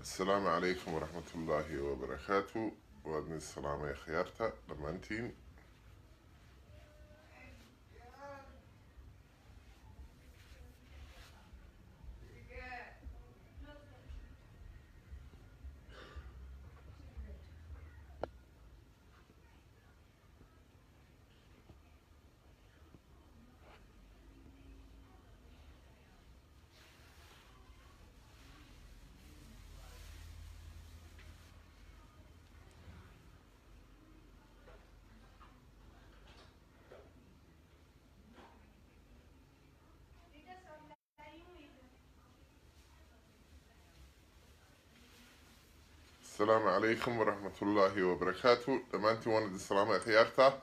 السلام عليكم ورحمة الله وبركاته. وأدني السلام يا خيارتا لمانتين. السلام عليكم ورحمة الله وبركاته. لمانتي وانا دي السلام يا خيارتا.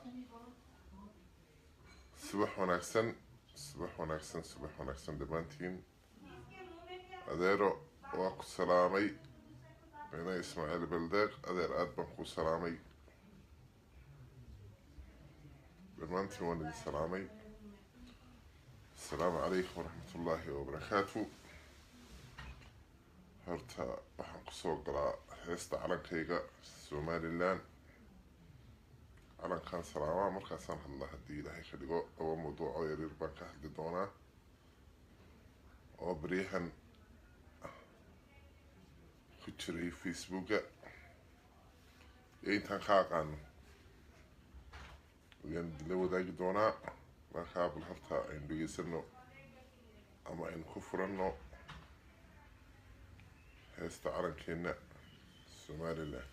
صبح ونكسن صبح ونكسن صبح ونكسن لمانتين. أديرو واقو سلامي أنا إسماعيل بلدق أدير أدبنكو سلامي لمانتي وانا دي السلامي. السلام عليكم ورحمة الله وبركاته. هرتا waxaan kusoo galaa heesta calankayga Somaliland. calankan salaama markaasaan hadlaa haddii ilaahay ka dhigo laba mawduuc oo yaryar baan ka hadli doonaa oo baryahan ku jiray Facebooka iyo intaan ka aqaano ayaan la wadaagi doonaa. markaa bal horta aynu dhegeysano ama aynu ku furanno heesta calankeena Somaliland.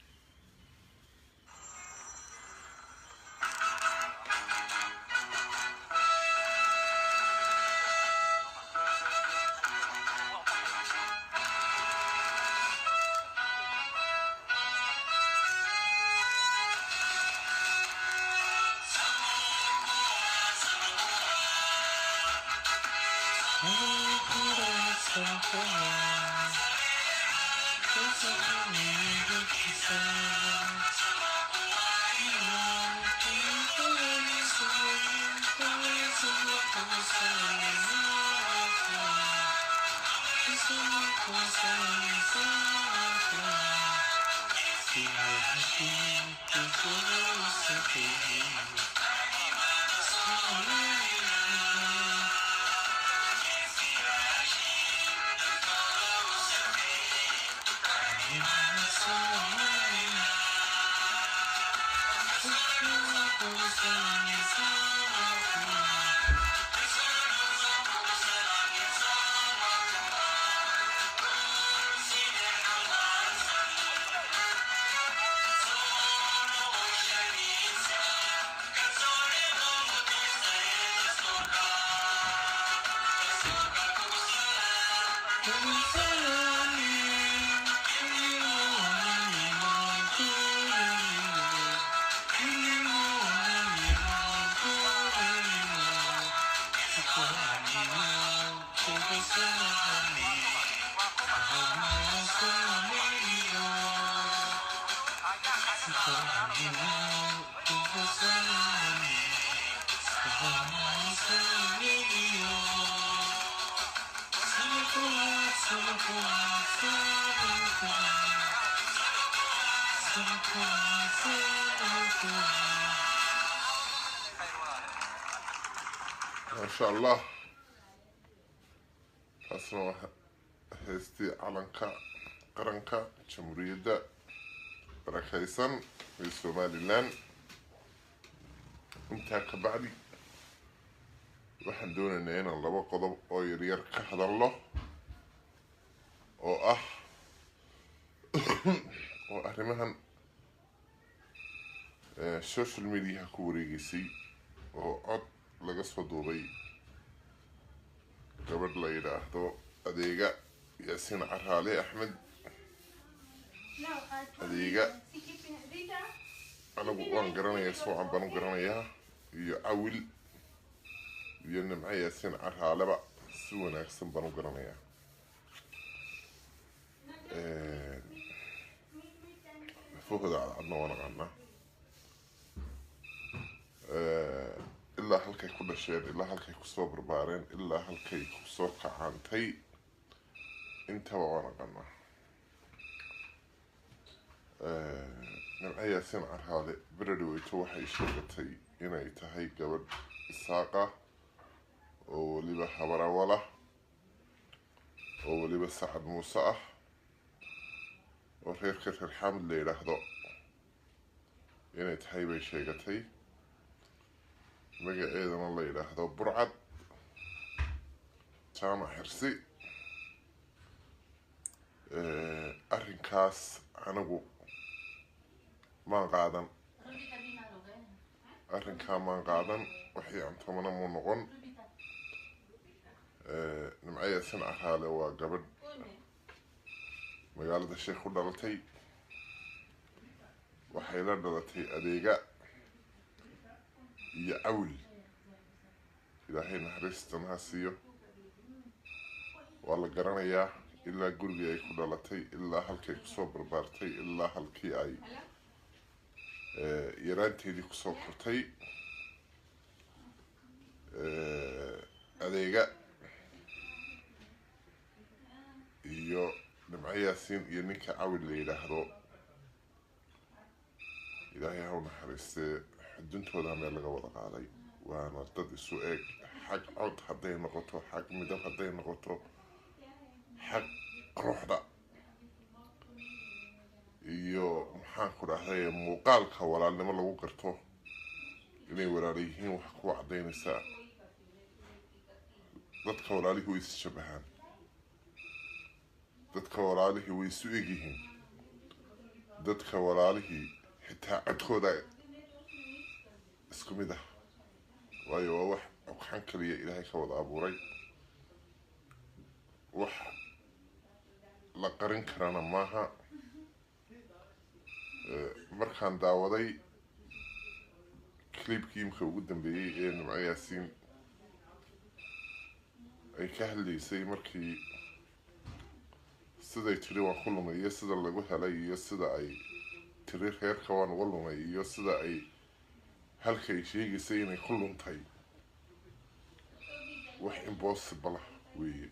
ما شاء الله. أصلا هستي علنكا قرنكا جمهورية بركيسان في سوماليلاند. انتا كبعدي waxaan doonaynaa inaan laba qodob oo yaryar ka hadalno oo ah oo arrimahan social media ku wareegaysay oo cod laga soo duubay gabadh la yidhaahdo adeega Yaasiin Caraale Axmed. adeega anagu waan garanayaa soocan baan u garanayaa iyo cawil iyo nimco Yaasiin Caraaleba si wanaagsan baan u garanayaa. فوق هذا عنا وانا قلنا إلا هالكي كل شيء إلا هالكي كسو بربارين إلا هالكي كسو كعانتي انت وانا قلنا نمعيا سمع هذا بردو يتوحي شغتي إنا يتهي قبل الساقة وليبا حبرا ولا وليبا سعد موسى وغير كثير حمد لي لحظة إنا يتهي بي شغتي مجا إيضا الله لحظة برعد تاما حرسي أرنكاس عنقو ما قادم أرنكا ما قادم وحي عن طمنا منغن نمعيا سنع حالي وقبل مقالة الشيخ ودلتي وحيلا دلتي أديقا يعول إلهي نحرستن هاسيو والله قرانيا إلا قلبي أي كدلتي إلا هالكي كسو بربارتي إلا هالكي أي يرانتي دي كسو كرتي أديقا iyo nimcayaasiin iyo ninka cawil la yidhaahdo ilaahay ha u naxariistee xuduntooda meel laga wada qaaday waana dad isu eeg xag cod hadday noqoto xag midab hadday noqoto xag ruuxda iyo maxaan ku dhahday muuqaalka walaalnimo lagu garto inay walaala yihiin wax ku cadaynaysaa dadka walaalihii way is shabahaan dadka walaalihii way isu egyihiin dadka walaalihii xitaa codkooda isku mid ah waayo waa wax ogxan kaliya ilaahay ka wada abuuray wax la qarin karana maaha markaan daawaday clipkii imka ugu dambeeyey ee nimcayaasiin ay ka hadlaysay markii siday tiri waan ku lumay iyo sida lagu helay iyo sida ay tiri reerka waan uga lumay iyo sida ay halkay sheegaysay inay ku luntay wax impossible weeye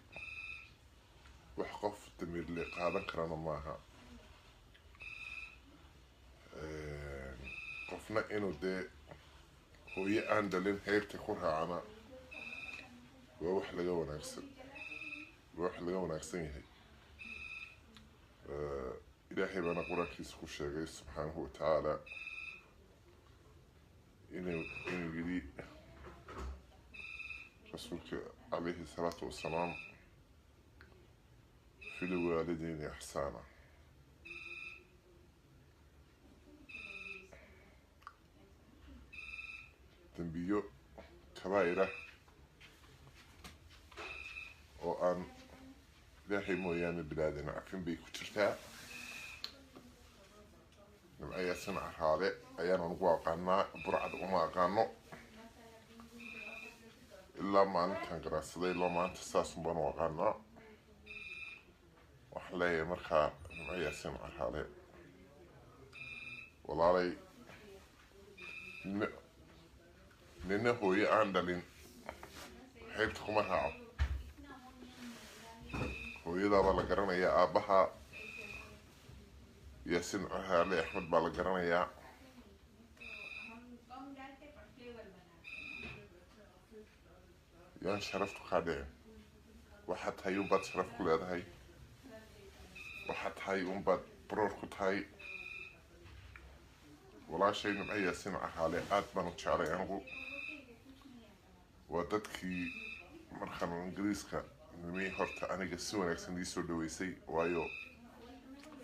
wax qof damiir le qaadan karana maaha qofna inuu dee hooyo aan dhalin heyrta ku raacana waa wax laga wanaagsan yahay إلهي بنا قرآنكيس كوشيغي سبحانه وتعالى إنه يجري رسولك عليه الصلاة والسلام في الوالدين إحسانا تنبيو كبائرة وأن إلهي مويان بلادنا عفين بيكو ترتاع نمعيا سنع هذا أيانا نقوى قانا برعد وما قانو إلا ما أنت نقرأسدي إلا ما أنت ساسم بانو قانا وحلاي مرخا نمعيا سنع هذا والله لي نينه هو يعندلين حيبتكم مرها hooyada baa la garanayaa aabaha yaasin cahaale axmed baa la garanayaa yaan sharaftu kaa dhicin waxaad tahay unbaad sharaf ku leedahay waxaad tahay unbaad baroor ku tahay walaashay nimco yaasin cahaale aad baan u jeclay anigu waa dadkii markaan ingiriiska nimay horta aniga si wanaagsan ii soo dhaweysay waayo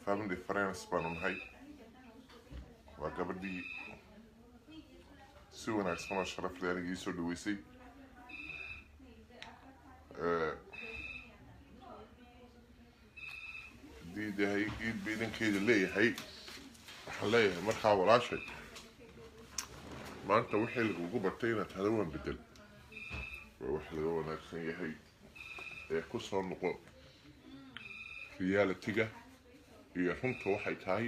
family friends baanu nahay waa gabadhii si wanaagsan oo sharaf leh aniga ii soo dhaweysay haddii dahay iid ba idankeeda leeyahay waxaan leeyahay markaa walaashay maanta wixii lagugu bartay inaad hada waan bedel waa wax laga wanaagsan yahay ee ku soo noqo reality-ga iyo runta waxay tahay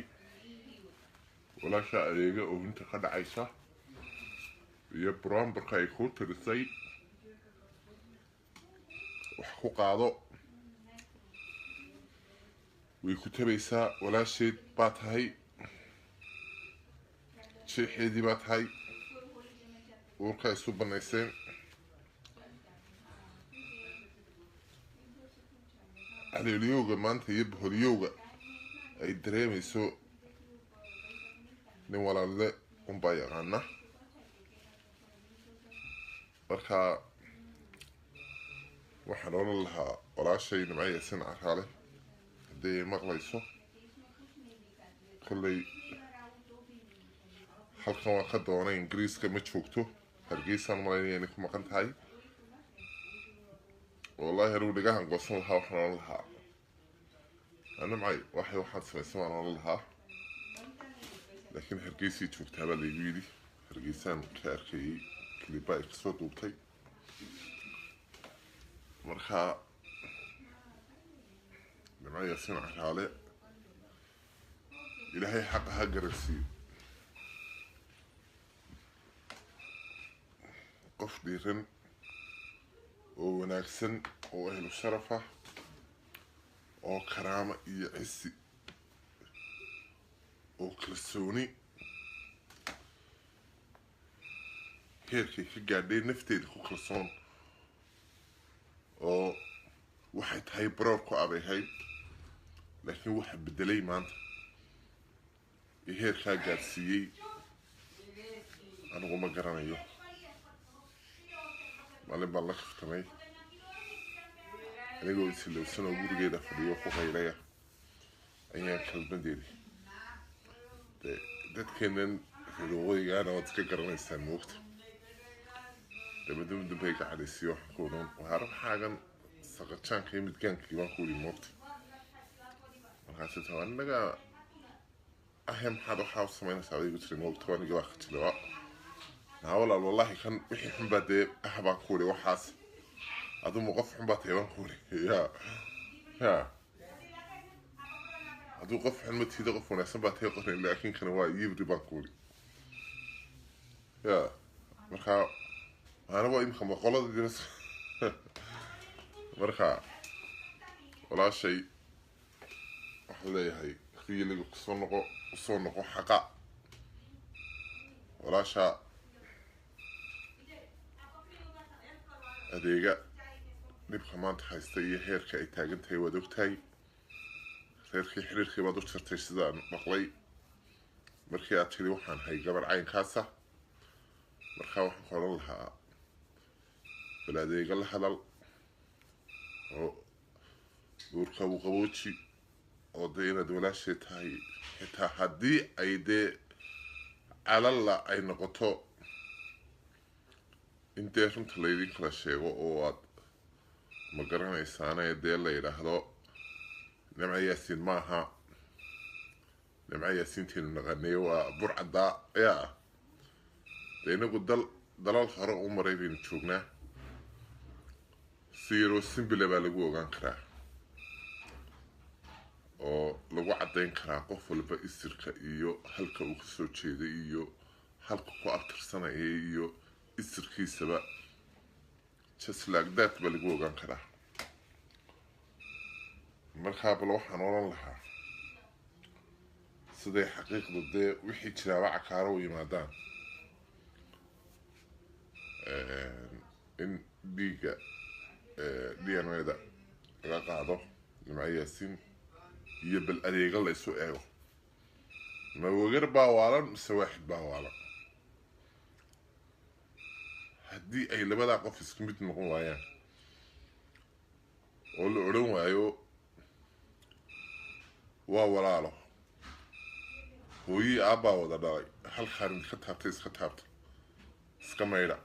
walaasha adeega oo inta ka dhacaysa iyo buraanburka ay kuu tirisay wax ku qaado way ku tabaysaa walaasheed baa tahay sheexeedii baa tahay uurka isu banayseen caleeliyowga maanta iyo boholyowga ay dareemayso nin walaalle unbaa yaqaana markaa waxaan odhan lahaa walaashay Nimco Yaasiin Caraale haddii ay maqlayso kolley halkan waa ka doonay ingiriiska ma joogto hargeysaan malaynaya inay ku maqan tahay wallahi anuu dhigahan goosan lahaa waxaan odhan lahaa Nimcay waxaad samaysan waan odhan lahaa laakiin hargeysii joogtaa baa laygu yidhi hargeysaan ka arkayay kiliba ay kasoo duubtay markaa Nimco Yaasiin Caraale ilaahay xaqa ha garansiiyo qof dhiiran oo wanaagsan oo ahlu sharaf ah oo karaama iyo cisi oo kalsooni heerkay ka gaadhay nafteeda ku kalsoon oo waxay tahay baroor ku abayhayd laakiin waxa bedelay maanta iyo heerkaa gaadhsiiyey anigu ma garanayo maalin baan la kaftamay anigoo isilowsan oo gurigeeda fadhiyo ku qaylaya ayaan kalmadeedi dadkeenan reerwaqooyigaana waad iska garanaysaan moogta dabadaba dambay ka cadhaysiyo waxaan ku odhan waara maxaagan saqajaanka iyo midgaankii baan ku yidhi moogta markaasi taa anaga ahe maxaad waxaa u samaynaysaa adigu tiri moogta anigii baa khajilay walaal wallahi kan wixii xun baa dee baan ku yidhi waxaas aduma qof xun baa tahay baan ku yidhi ya hadduu qof xun ma tiida qof wanaagsan baa tahay qorin laakiin kana waa yibri baan ku yidhi ya markaa anaba imika boqoladii markaa walaashay waxaan leeyahay riyaliga kusoo noqo xaqa walaasha adeega dhibka maanta haysta iyo heerka ay taagan tahay waad ogtahay reerkii xiriirkii baad u jartay sidaan maqlay markii aad tiri waxaan hay gabar caynkaasa markaa waxaan ku odhan lahaa bal adeega la hadal oo duurka uu qabooji oo dee inaad walaashay tahay xitaa haddii ay dee calalla ay noqoto in dee runta laydin kala sheego oo aad ma garanaysaane dee la yidhaahdo Nimco Yaasiin maaha Nimco Yaasiinteenu naqaneeyo waa burcaddaa yaa dee inagu dalal hore u maray baynu joognaa si yaroo simbile baa lagu ogaan karaa oo lagu caddayn karaa qof walba isirka iyo halka uu kasoo jeeday iyo halka ku abtirsanaya iyo isirkiisaba just like that baa lagu ogaan karaa markaa bal waxaan odhan lahaa siday xaqiiqdu dee wixii jiraaba cakaaro u yimaadaan in dhiigga DNA-da laga qaado Nimco Yaasiin iyo bal adeega la isu eego ma wagar baa waalan mise waaxid baa waalan haddii ay labadaa qof isku mid noqon waayaan oo la odhan waayo waa walaalo hooyii aabbaa wada dhalay halkaan idinka taabtay iska taabta iska maydha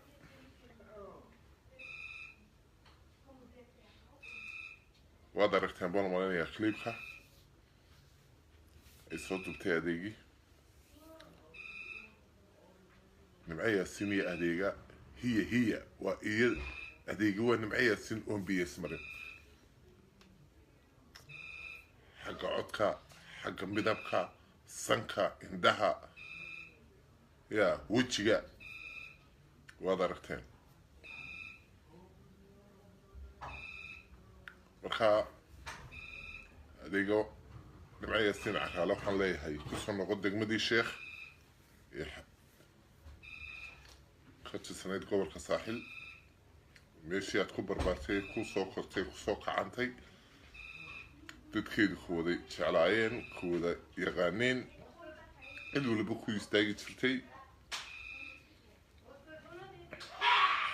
waad aragteen baan malaynayaa clipka ay soo dubtay adeegii Nimco Yaasiin iyo adeega hiya waa iyo adeegi waa Nimco Yaasiin oon biyes marin xagga codka حق مدبكا سنكا عندها يا وجهها وضركتين marka adigo dhimcaya siin caqaalo waxaan leeyahay ku soo noqo degmadii sheekh ka tirsaneyd gobolka saaxil meeshii aad ku barbaartay ku soo kortay ku soo kacantay dadkeedu kuwada jeclaayeen kuwada yaqaaneen cid waliba ku istaagi jirtay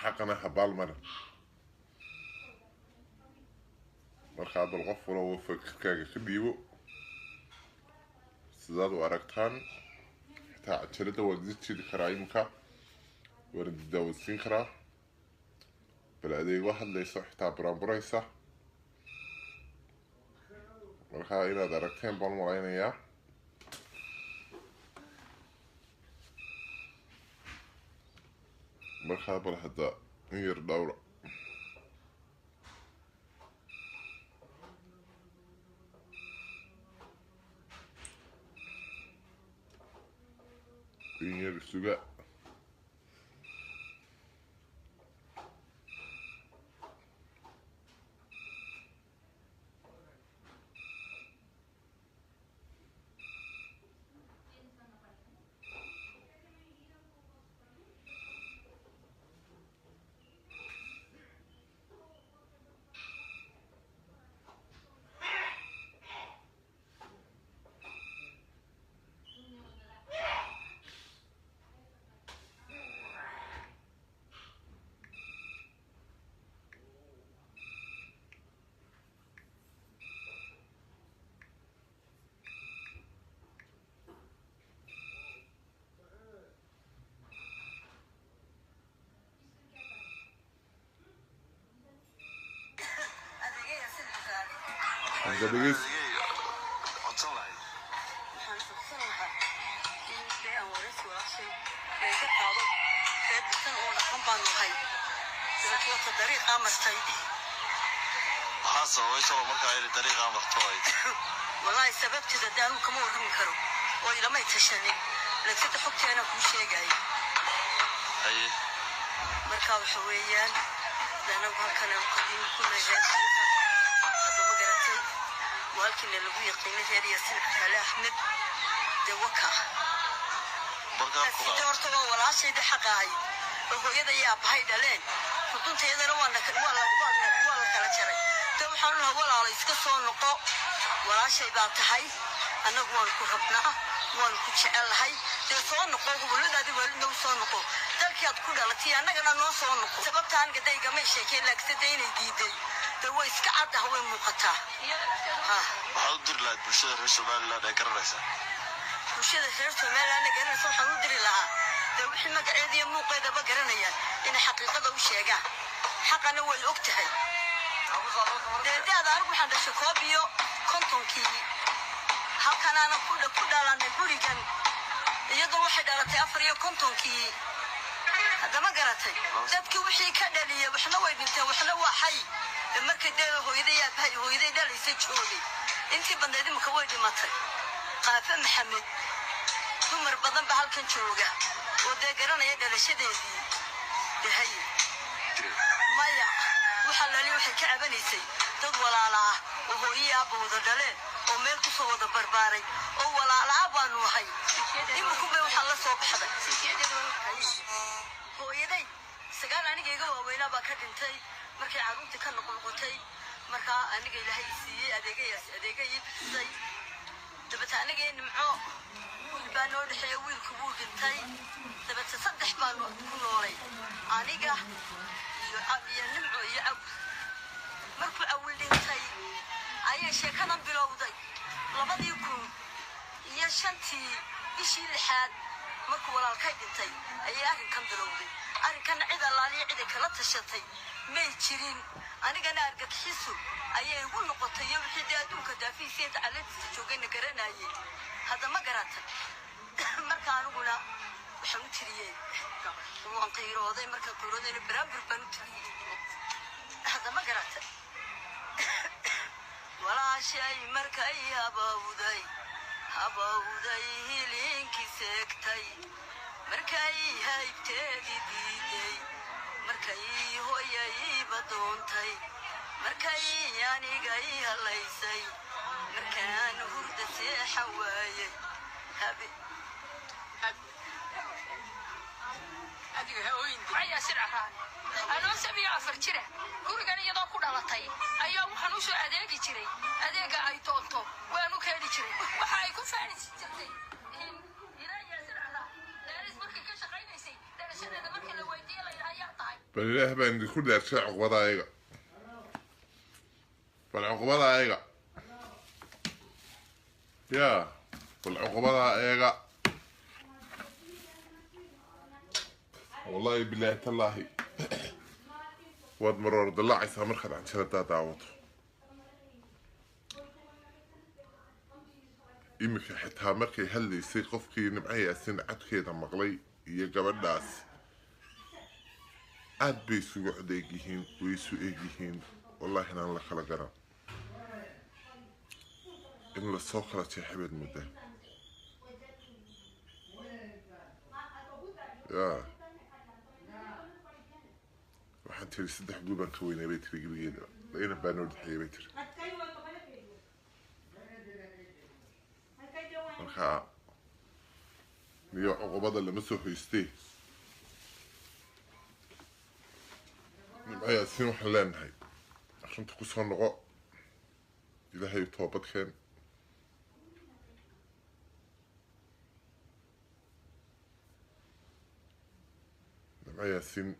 xaqana habaal mara markaa bal qof walba fikirkaaga ka dhiibo sidaad u aragtaan xitaa cajalada waad idin jidi karaa iminka waan idin daawadsiin karaa bal adeego hadlayso xitaa buraanburaysa markaa inaad aragteen baan malaynayaa markaa bal hadda in yar dhowra in yar suga Gadis. والله سبب كذا دانو كم ورهم كرو وإذا ما يتشني لكن حكي أنا كل شيء جاي أيه مركب حويان دانو كان قديم كل جالس هذا ما قرأتي ولكن اللي هو يقين هذه يصير على أحمد دوكا دورته ولا شيء ده حقاي وهو يدا بهاي دلين فكنت يدا لو أنا ولا كلا شري تو حنا ولا على إسكسون نقو ولا شيء بعتهاي أنا قوان كربنا قوان كشعل هاي تسون نقو ولا ده ولا نوصون نقو تركيات كلها لتي أنا كنا نوصون نقو سبب تان كده يجمع شيء لك تدين جديد تو إسكعد هو مقطع حاضر لا بشر رسول لا ذكرناها وشذا سرت ما لا نقرن صح حاضر لها تو إحنا قاعدين مو قيد بقرنيا إن حقيقة وشيء حقنا هو الوقتها ده هذا أروح عند شكوبيو كنتم كي هل كان أنا كل على نقولي كان يدو واحد على تأفريو كنتم كي هذا ما قرأتي تبكي وحي كذا لي وإحنا ويدته وإحنا وحي لما كده هو يدي بهاي هو يدي ده ليس شغلي أنتي بندي مكويدي مطر قافة محمد عمر بدن بهالكن شوجة وده قرنا يدا لشدة دي هاي ما يا وحلالي وحي كعبني سي تضول على وهو يابو ذدلين وميل كسو ذا برباري أول على عبان وحي يمكن بيوحل صوب حدا هو يدي سجال أنا جيجا وبينا بكرتنتي markay caruurtii ka noqotay marka aniga ilaahay siiyay adeegay say dabta aniga nimco baan noo dhaxay wiilku buu dhintay dabta saddex baan ku noolay aniga iyo nimco iyo ab markuu awil dhintay ayay sheekadan bilowday 2005 bishii lixaad markuu walaalkay dhintay ayay arrinkan bilowday arrinkan cid allaaliye cid kala tashatay may jirin anigana argagxisu ayay ugu noqotay wixii adduunka daafiiseed calaadisa joogayna garanayay hada ma garatay marka aniguna waxaan u tiriyay waan qiirooday marka qiiroodayna baraambir baan u tiriyay hada ma garatay walaashay markay abawday habawday hilinkii seegtay markay haybteedii diiday markay hooyayba doontay markay aniga ii halaysay markaan hurda seexan waayey adiga hooyinta ayaa sircaan anoo sabiyo afar jira gurigan iyadoo ku dhalatay ayaa waxaan u soo adeegi jiray adeega ay doonto waanu keeni jiray waxa ay ku faanisi jirtay ilaayaa sircada daalis markay ka shaqaynaysay dhalashadeeda markii la weydiiyey la yidhaha ayaa tahay bal ilaah baan idinku dhaarshay cuqbada ayaga bal cuqbada ayaga yaa bal cuqbada ayaga والله بالله تالله واد مرور ضلع يسا مرخد عن شرطة دعوته إمك حتى مركي هل يصير قفكي نبعي أسين عدكي دا مغلي يقبل الناس عاد بيسو عديقيهين ويسو إيقيهين والله هنا الله خلقنا إن الصوخرة حبد مده يا waxaan tiri 3 guul baan ka weynay bay tiri gebigeeda layna baan u dhaxeeyay bay tiri marka niyo cuqubada lama soo hoystay nimcaya siin waxaan leenahay runta ku soo noqo ilaahay toobad keen nimcaya siin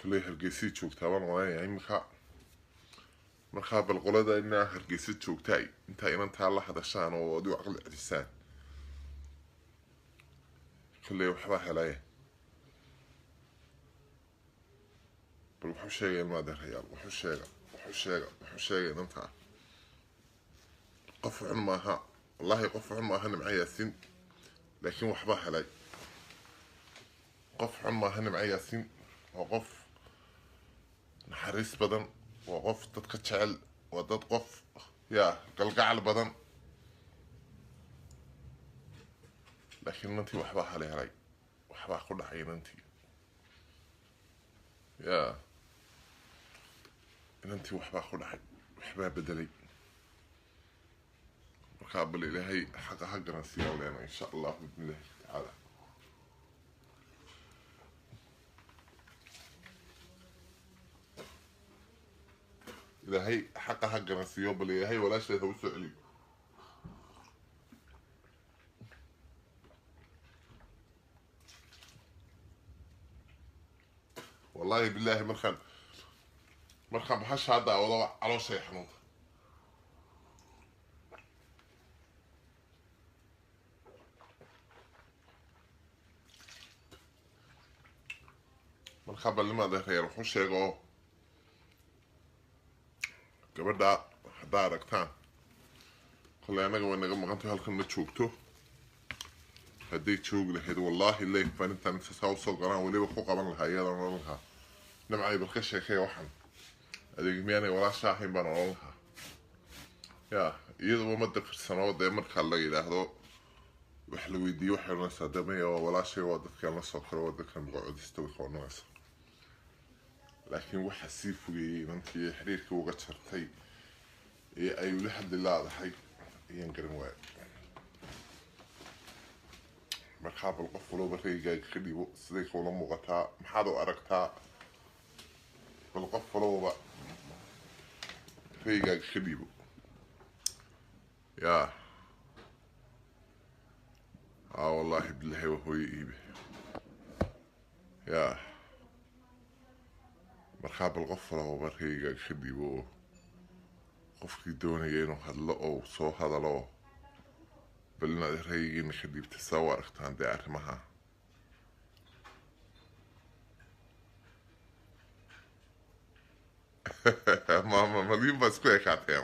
كلي هرجيسي شوكتا وانا وانا يعني مرخا بالقولة إنها هرجيسي شوكتاي انتا انتا الله هذا الشان ودو عقل الإنسان كلي وحباها لايه بالوحوش شيء ما ده ريال وحوش شيء انتا قف عن ماها والله قف عن ماها معي ياسين لكن وحباها لاي قف عن ماها معي ياسين وقف نحريس بدن وقف تتكتشعل وتتقف يا قلقع البدن لكن انتي وحباها عليها لي وحباها كل حين انتي يا انتي وحباها كل حين وحباها بدلي وقابل إلهي حقا نسيها ولينا إن شاء الله بإذن الله تعالى إلهي حقا نسيها بالإلهي ولا شيء توسع لي والله بالله مرخم بحش هذا والله على شيء حنوط مرخم لما ده يروحون شيء gabadha haddaa aragtaan koley anaga way naga maqantay halkan ma joogto hadday joogi lahayd wallaahi leif baan intaan intasaa usoo galaan weliba ku qaban lahaa iyadaan odhan lahaa nimcay bal ka sheekaya waxan adeeg miyaanay walaasha ahayn baan odhan lahaa yaa iyaduba ma dafirsanoo dee markaa la yidhaahdo wax la weydiiyo waxay odhanaysaa damaya waa walaashay waa dadkaan la soo karo waa dadkan magacodista way ka odhanaysaa laakiin waxa sii fogeeyey inantii xiriirkii uga jartay ee ay ula hadli laadahay ayaan garan waaya markaa bal qof walooba reygaaga ka dhibo siday kula muuqataa maxaad u aragtaa bal qof walooba reygaaga ka dhibo yaa wallaahi bilahi waa hooyo iibe yaa markaa bal qof walooba reygaaga ka dhibo oo qofkii doonaya inuu hadlo oo soo hadalo bal inaad raygiina ka dhiibta saa u aragtaan dee arrimaha مليون بس كويك عتيم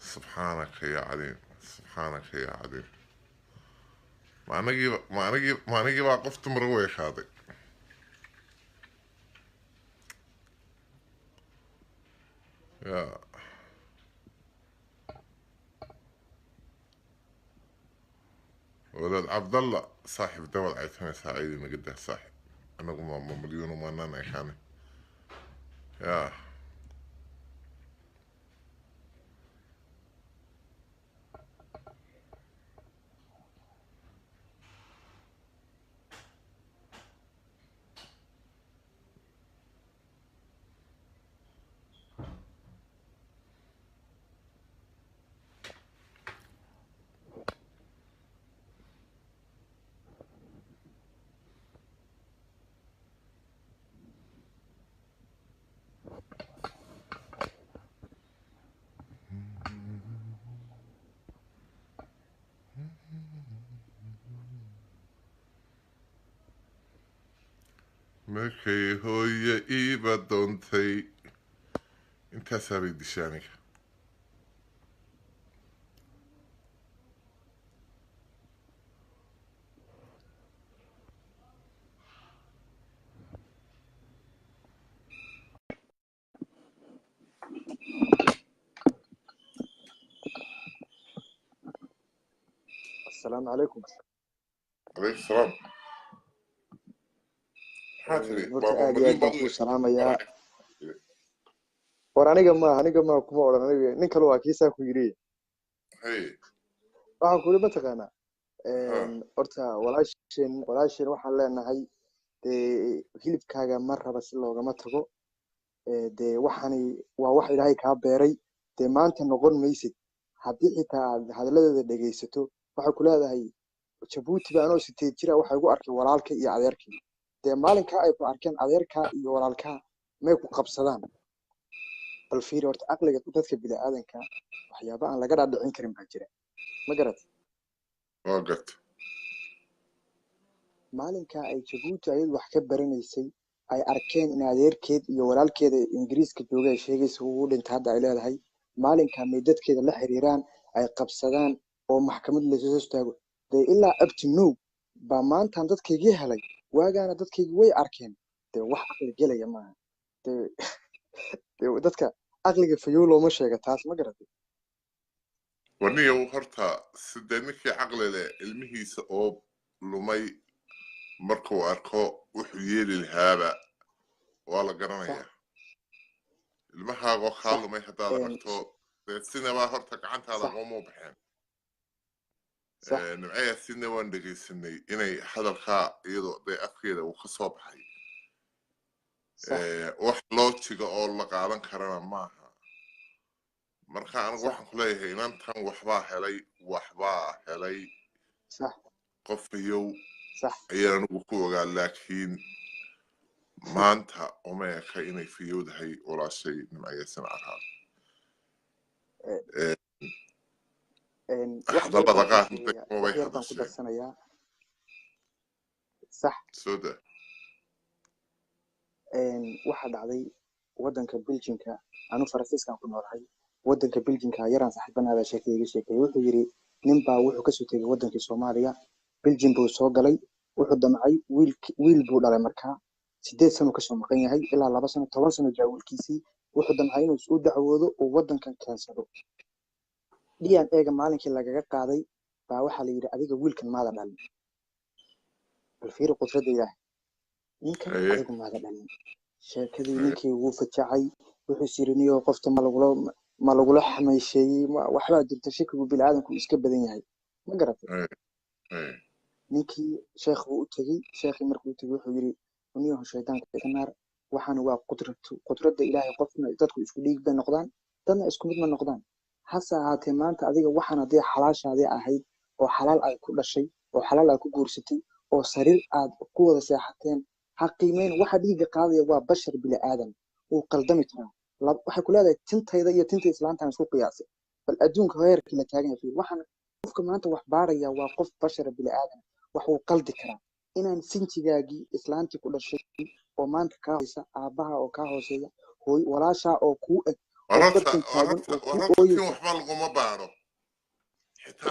سبحانك يا عظيم سبحانك يا عظيم ما نجي وقفت مرويك هذا يا عبد الله صاحب دول عيتنا سعيد نقده صاحب أنا قم مليون وما أنا خانه يا مركي هوي إيبا دونتي انت ساري دشانك السلام عليكم. عليك السلام حاتري horta بابا aad iyo aad مليون baan kuu بضلك salaamayaa. war aniga ma kuma odhan aniga nin kale waa kiisaa ku yiri هي waxaan kuli mataqaanaa ها horta walaasheen waxaan leenahay dee hilibkaaga ma raba si loogama tago dee waxani waa wax ilaahay kaa beeray dee maanta noqon maysid haddii xitaa aad hadalladeeda dhegaysato waxay ku leedahay jabuuti baa anoo 8 jira waxay igu arkay walaalka iyo adeerkii dee maalinkaa ay ku arkeen adeerkaa iyo walaalkaa may ku qabsadaan bal fiiri horta aqliga dadka bini'aadanka waxyaaba aan laga dhaadhicin karin baa jira ma garat وقت maalinkaa ay jabuuti ayadu wax ka baranaysay ay arkeen in adeerkeed iyo walaalkeeda ingiriiska jooga ay sheegaysa ugu dhinta hadda ay leedahay maalinkaa may dadkeeda la xiriiraan ay qabsadaan oo maxkamad lasoo istaago dee ilaa up to now baa maantaan dadkaygii helay waagaana dadkaygii way arkeen dee wax aqli gelaya maaha dee dadka aqliga fayow looma sheega taas ma garatay ونيا وهرتا سدنك عقل له المهيس أو لمي مركو أركو وحيل الهابة ولا قرنية المها وخالو ما يحتاج أركتو السنة ما هرتك عنها هذا صح غمو بحين صح نوعية السنة وين دقي السنة إني هذا الخاء يضو دي أخيرا وخصوب حي صح وحلوتشيغا أو لقالن كرنا معها marka anigu صح waxaan ku leeyahay inantan waxbaa helay صح qofiyow صح ayaan anigu ku ogaa laakiin maanta uma eka inay fiyowdahay walaashay nimcaysan arhaan wax yar hadallada baan ku qaar sheegayaa mabay wax yar baan ku hadasheen darsanayaa صح soo daa waxaa dhacday waddanka Belgiumka anu Faransiiskan ku noolahay waddanka Belgiumka yaraan saaxiibanaada sheekayga sheekay wuxuu yiri nin baa wuxuu ka soo tegay waddankii Soomaaliya Belgium buu soo galay wuxuu damcay wiil buu dhalay markaa 8 sano ka soo maqan yahay ilaa 2 sano 10 sano jaawilkiisii wuxuu damcay inuu soo dacwoodo oo waddankan keensado dhiyaan eega maalinkii lagaga qaaday baa waxaa la yiri adiga wiilkan maada dhalin bal fiiri qudradda ilaahay ninkan adigu maada dhalin sheekadii ninkii wuu fajacay wuxuu siriniyo qofta ma lagula xamaysheeyay waxbaa jirta shakigu bini'aadanku iska badan yahay ma garatay ninkii sheekh buu u tegey sheekhii markuu u tegey wuxuu yiri uniyahu shaydaanka ka naar waxaana waa qudradda ilaahay qofna dadku isku dhiig bay noqdaan dadna isku mid ma noqdaan hase ahaatee maanta adiga waxaan haddii xalaashaadii ahayd oo xalaal aad ku dhashay oo xalaal aad ku guursatay oo sariir aad ku wada seexateen ha qiimeyn waxa dhiiga qaadaya waa bashar bini'aadan wuu qaldami karaa waxay ku leedahay tintayda iyo tinta islaantaan isku qiyaasay bal adduunka heerkii la taagan yahay waxaan qofka maanta wax baaraya waa qof bashar bini'aadan wax uu qaldi karaa inaan sinjigaagii islaantii ku dhashay oo maanta kaa hooseysa aabaha oo kaa hooseeya hooy walaashaa oo kuu eg oo dadkan taagan oo kuu ooyeysa waxba laguma baaro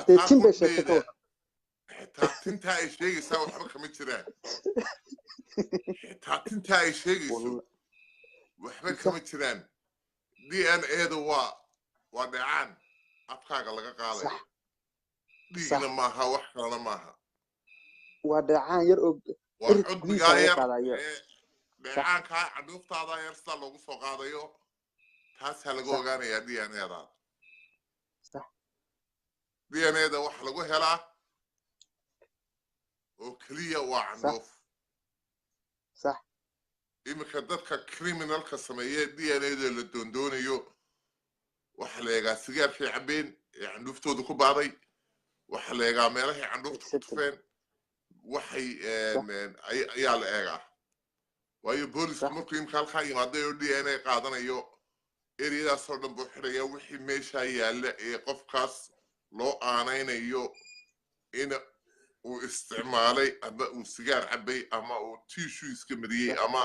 dee tin bay sheegtay ka waran xitaa tintaa ay sheegaysaa waxba kama jiraan xitaa tintaa ay sheegayso waxba kama jiraan DNA-da waa dhacaan afkaaga laga qaadaya dhiigna maaha wax kalena maaha ودعان ير إرد وعد قديس على بقاير قاعدة صح دعان كا عندوفتا هذا يرسل لوgu soo qaadayo taas ha lagu صح ogaanaya DNA-da صح DNA-da wax lagu helaa oo kaliya waa صح candoof صح imika dadka criminalka sameeyay DNA-da la doondoonayo waxa la eegaa sigaarkii cabeen ee candhuuftooda ku baaday waxa la eegaa meelahay candhuufta ku accepted tufeen waxay صح ayaa la eegaa waayo booliska صح markuu imika halkaa yimaaday oo DNA qaadanayo ereyadaasoo dhan buu xidhaya wixii meeshaa yaalla ee qofkaas loo aanaynayo in uu isticmaalay ama uu sigaar cabay ama uu tissue iska mariyey صح ama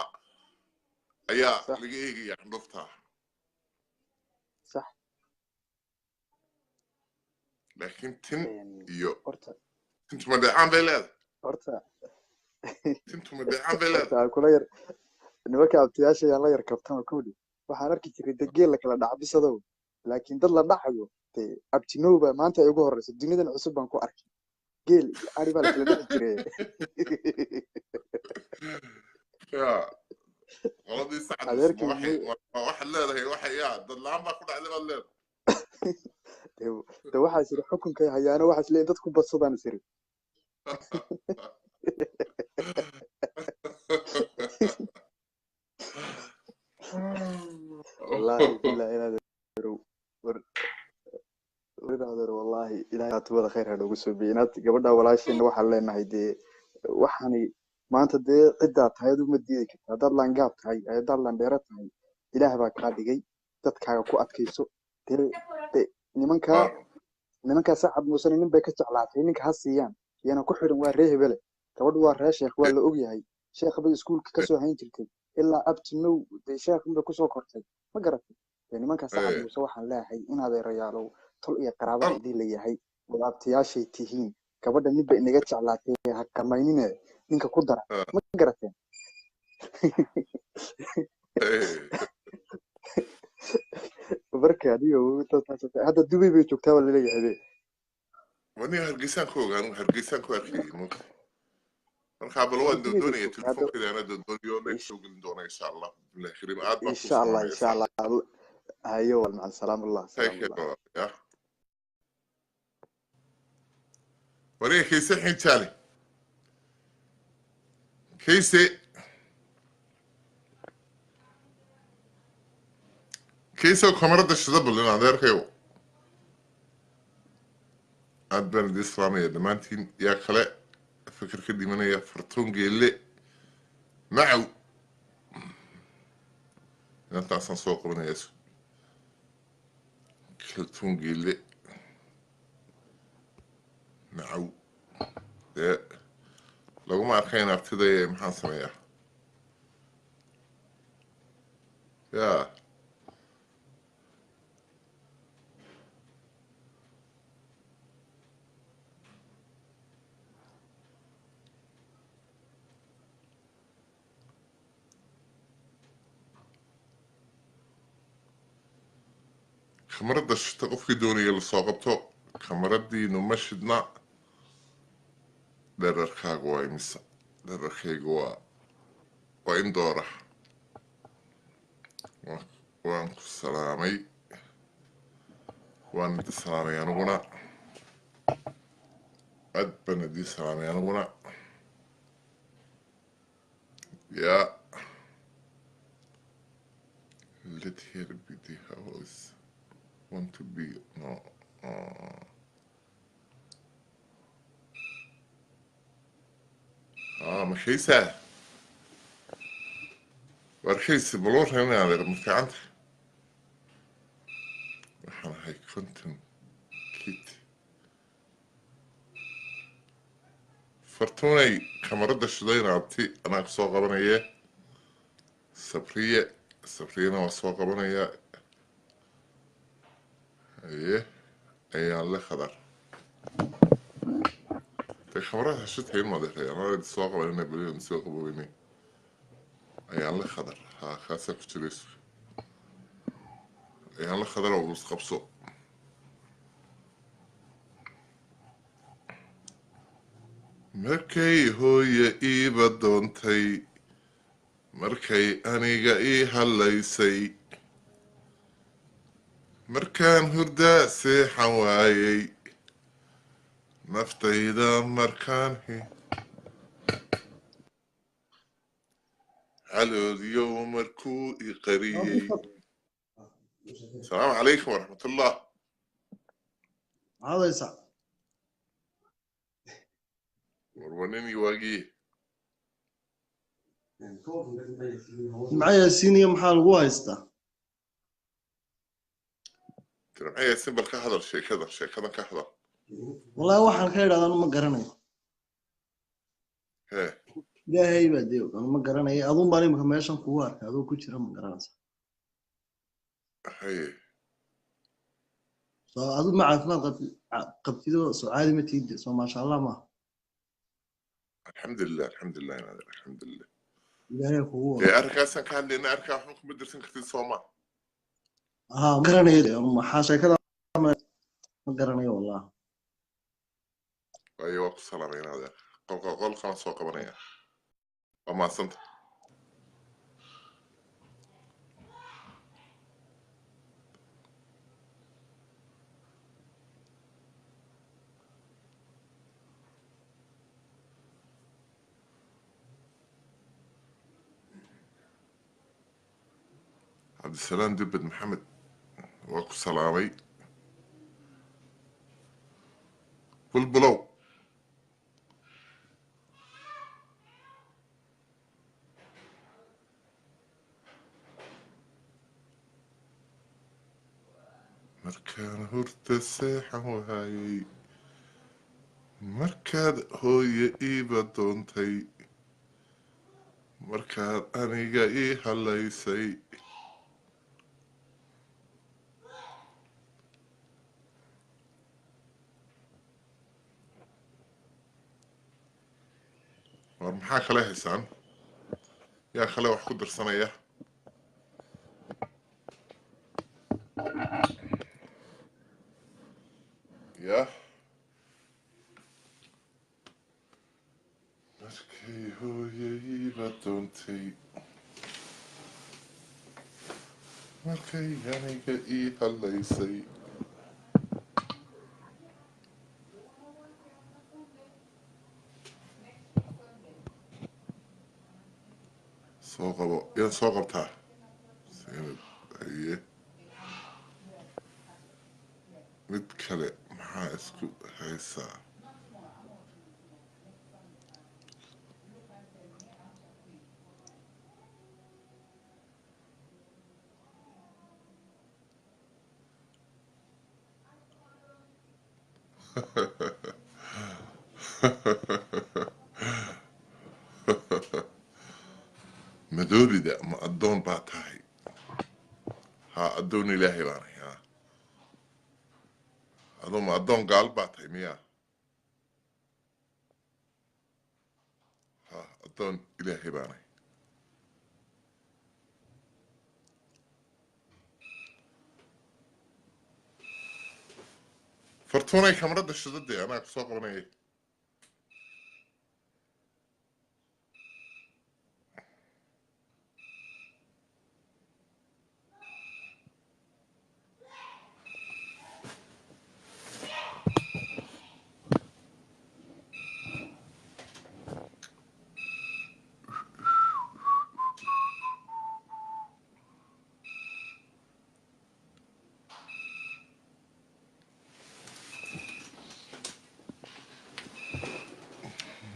ayaa صح laga eegaya candhuufta صح laakiin tin iyo horta tintu ma dheecaan bay leedahay horta tintu ma dheecaan bay leedahay horta aan kula yar nimanka abtiyaasha ayaan la yar kabtama kowdhi waxaan arki jiray degeel la kala dhaca bisadow laakiin dad la dhacayo dee abtinowba maanta ay ugu horeyso duniyadan cusub baan ku arkay geel iyo ari baa la kala dhici jiray yaa qoladii sacad adeerkay waxaad leedahay waxa yaa dad la-aan baa ku dhacday baad leedahay de waxaas iri xukunkay hayaano waxaas leeyihin dad ku badsadaan is iri wallaahi billahi inaad war wallaahi ilaahay haatubada khayr ha noogu soo biyo inaad gabadha walaasheenna waxaan leenahay dee waxaani maanta dee ciddaa tahay ad uma diidi karta haddaad laangaab tahay haddaad laandheero tahay ilaah baa kaa dhigay dadkaaga ku adkayso dee nimankaa sacad muusene nin bay ka jeclaatay ninka ha siiyaan iyana ku xidhan waa ree hebele gabadhu waa ree sheekh waa la ogyahay sheekh bay iskuulka kasoo hayn jirtay ilaa abtinow dee sheekh bay kusoo kortay ma garatay dee nimankaa sacad muuse waxaan leeyahay in adeerayaalow tol iyo qaraabada hadii la yahay oo abtiyaashay tihiin gabadha nin bay inaga jeclaatay ha kamaynine ninka ku dara ma garateen marka adiga hadda dubay bay joogtaa waa laleeyahay wani hargeysaan ku ogaan hargeysaan ku arkayay markaa bal waan doondoonaya telefoonkeeda ana doondoonayo next soo gelin doona insha allah billahi kariim aad baan insha allah insha allah hayo wal maca salaamullah ya wariga kayse xinjaale kayse kayse kamarada shida balin adeerkayo aad baan idin islaamaya dhammaantiin yaa kale fikir ka dhimanaya fartuun geelle macaw inantaasaan soo qabanaya fartuun geelle macaw dee laguma arkayn artidaya maxaan sameeyaa yaa kamarada shita qofkii doonaya lasoo qabto kamaradiinu ma shidna dherarkaaga waa imisa dherarkayga waa in doora waan ku salaamay waan idin salaamay aniguna aad baan idin salaamay aniguna yaa let here be the house want to be no مخيسة ورخيس بلور هنا على المتعنت وحنا هاي كنتم كيت فرتوني كمرد الشدين عبتي أنا أقصى قبنية سفرية أنا وصى قبنية أيه الله خضر خبرات هشت هي المدرسة أنا أريد السواق ولا نبلي نسوق بويني أي الله خضر ها خاصة كتيريس أي الله خضر وبس قبصو markay hooye iiba doontay markay aniga ii hadlaysay markaan hurdaa seexan waayay naftayda markaan caloodiyow markuu i qariyey asalaamu calaykum waraxmatullah عاديسا warwanini waagii معايا سينيا محل وايستا tira maxay yaasin bal ka hadal sheekadan ka hadal والله waxaan ka yiraahdaa ma garanayo hee ilaahay baa deeyo ma garanayo adun baan imka meeshan ku arkaa adoo ku jira ma garanaysa haye soo adu ma caafimaad qabtido soo caadi ma tiid soo ma sha Allah ma alxamdulilah alxamdulilah alxamdulilah ilaahay kugu dee arkaasan ka hadlayna arkaa waxaan kuma dirsan kartid sooma aha ma garanayo ma sheekada ma garanayo wallahi waayo waa ku salaamaynaada qolkan soo qabanaya waa mahadsanta cabdisalaam dubbed maxamed waa ku salaamay bulbulow markaan hurta seexan waayay markaad hooye iiba doontay markaad aniga ii hadlaysay war maxaa kale haysaan yaa kale wax ku darsanaya ya markay hooye iiba doontay markay aniga ii hadlaysay soo qabo yaan soo qabtaa Zainab haye mid kale maxaa isku haysaa madoobida ma addoon baa tahay haa addoon ilaahay baan ahay haa adoo ma addoon gaal baa tahay miyaa haa addoon ilaahay baan ahay fartuunay kamarada shidadee anaa ku soo qabanayay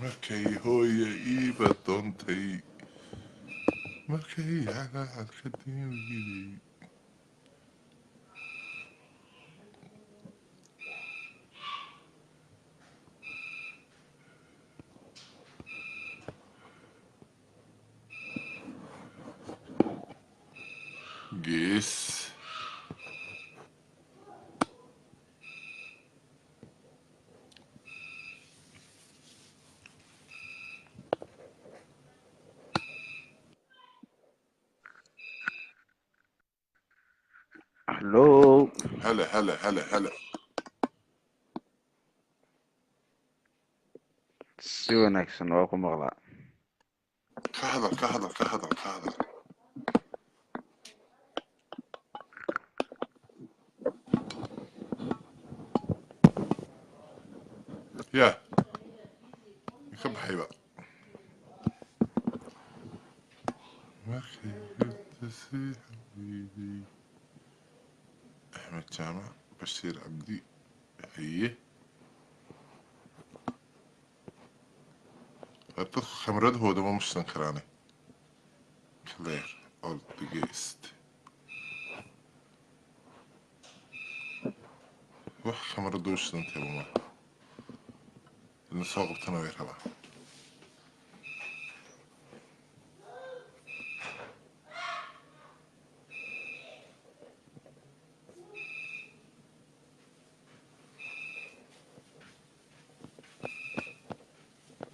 markay hooye iiba doontay markay cagacadka diiwayday gees Hello. هلا si wanaagsan waa ku maqlaa. ka hadal يا يخب حيبة أحمد جامع بشير عبدي هيه أتدخل خمرد هو ده مش سنكراني كلير أول دقيست وح خمرد وش سنتي بما النساق بتنوير هلا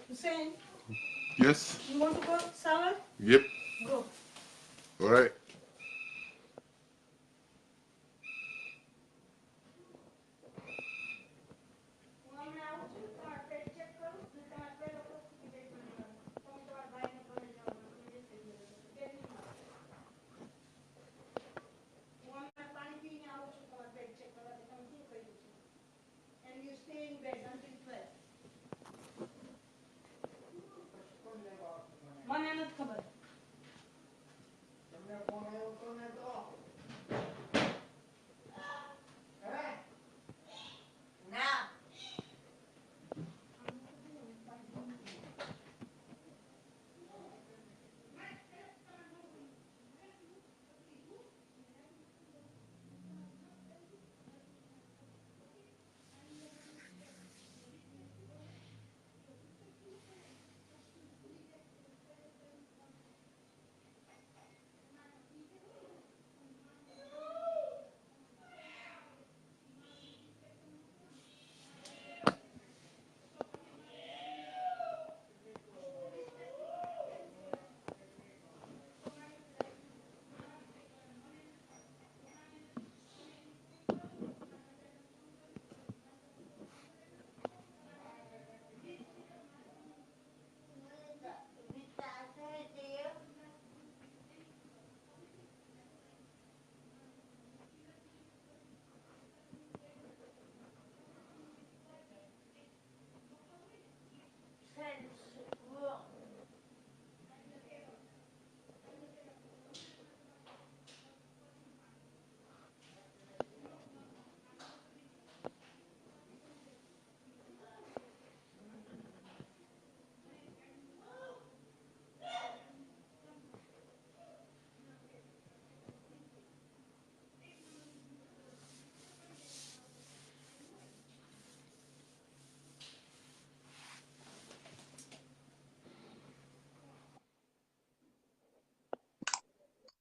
Hussein, Yes. you want to go salad? Yep. Go. All right. And you stay in bed until 12. Manana khabar. Now.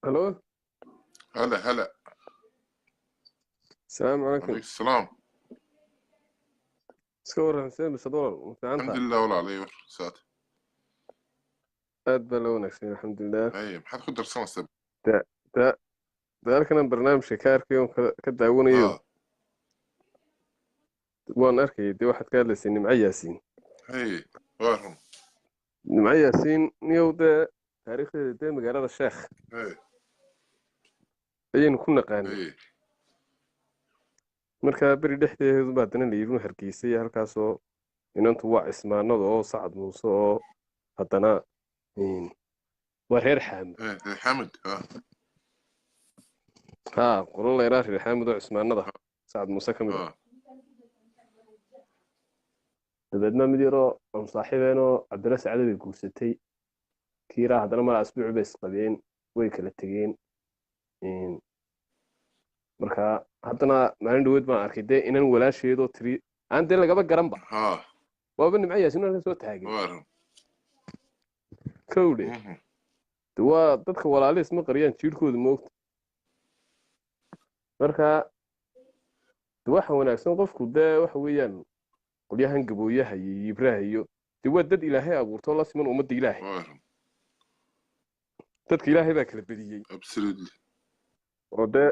الو هلا السلام عليكم. عليك السلام. iska waran xuseen bise dolar ma الحمد fiicanta لله ولا عليه سات. aad baa loo wanaagsan alxamdulilah. أي محد خد درسنا السبب. da da daalkanan barnaamijka ka arkay oon ka daawanayo waan arkayay dee waxaad ka hadlaysay nimco yaasiin. هي وارهم. nimco yaasiin niyow dee taariikhdeeda dee magaalada sheekh هي ayaynu ku naqaanay هي markaa beri dhexdeedu baa haddana la yidhi hargeysay halkaasoo inantu waa cismaanada oo sacad muuse oo haddana waa reer xaamud. هي حمد haa qolo la yidhaa reer xaamud oo cismaanada sacad muuse ka mid ah. dabeedna mid yaroo aan saaxiibeenoo cabdilla sacade bay guursatay kiiraa haddana mala asbuuci bay isqabeen way kala tegeen. markaa haddana maalin dhaweed baan arkay dee inan walaasheedoo tiri aan dee lagaba garanba waaba nimco yaasiin halka soo taagay وارهم. kowdhe de waa dadka walaalihiis ma qariyaan jiirhkooda moogta. markaa de waxa wanaagsan qofku dee waxa weeyaan qolyahan gabooyaha iyo yibraha iyo dee waa dad ilaahay abuurtoo la siman ummadda ilaahay. وارهم. dadka ilaahay baa kala bediyey Absolutely. oo dee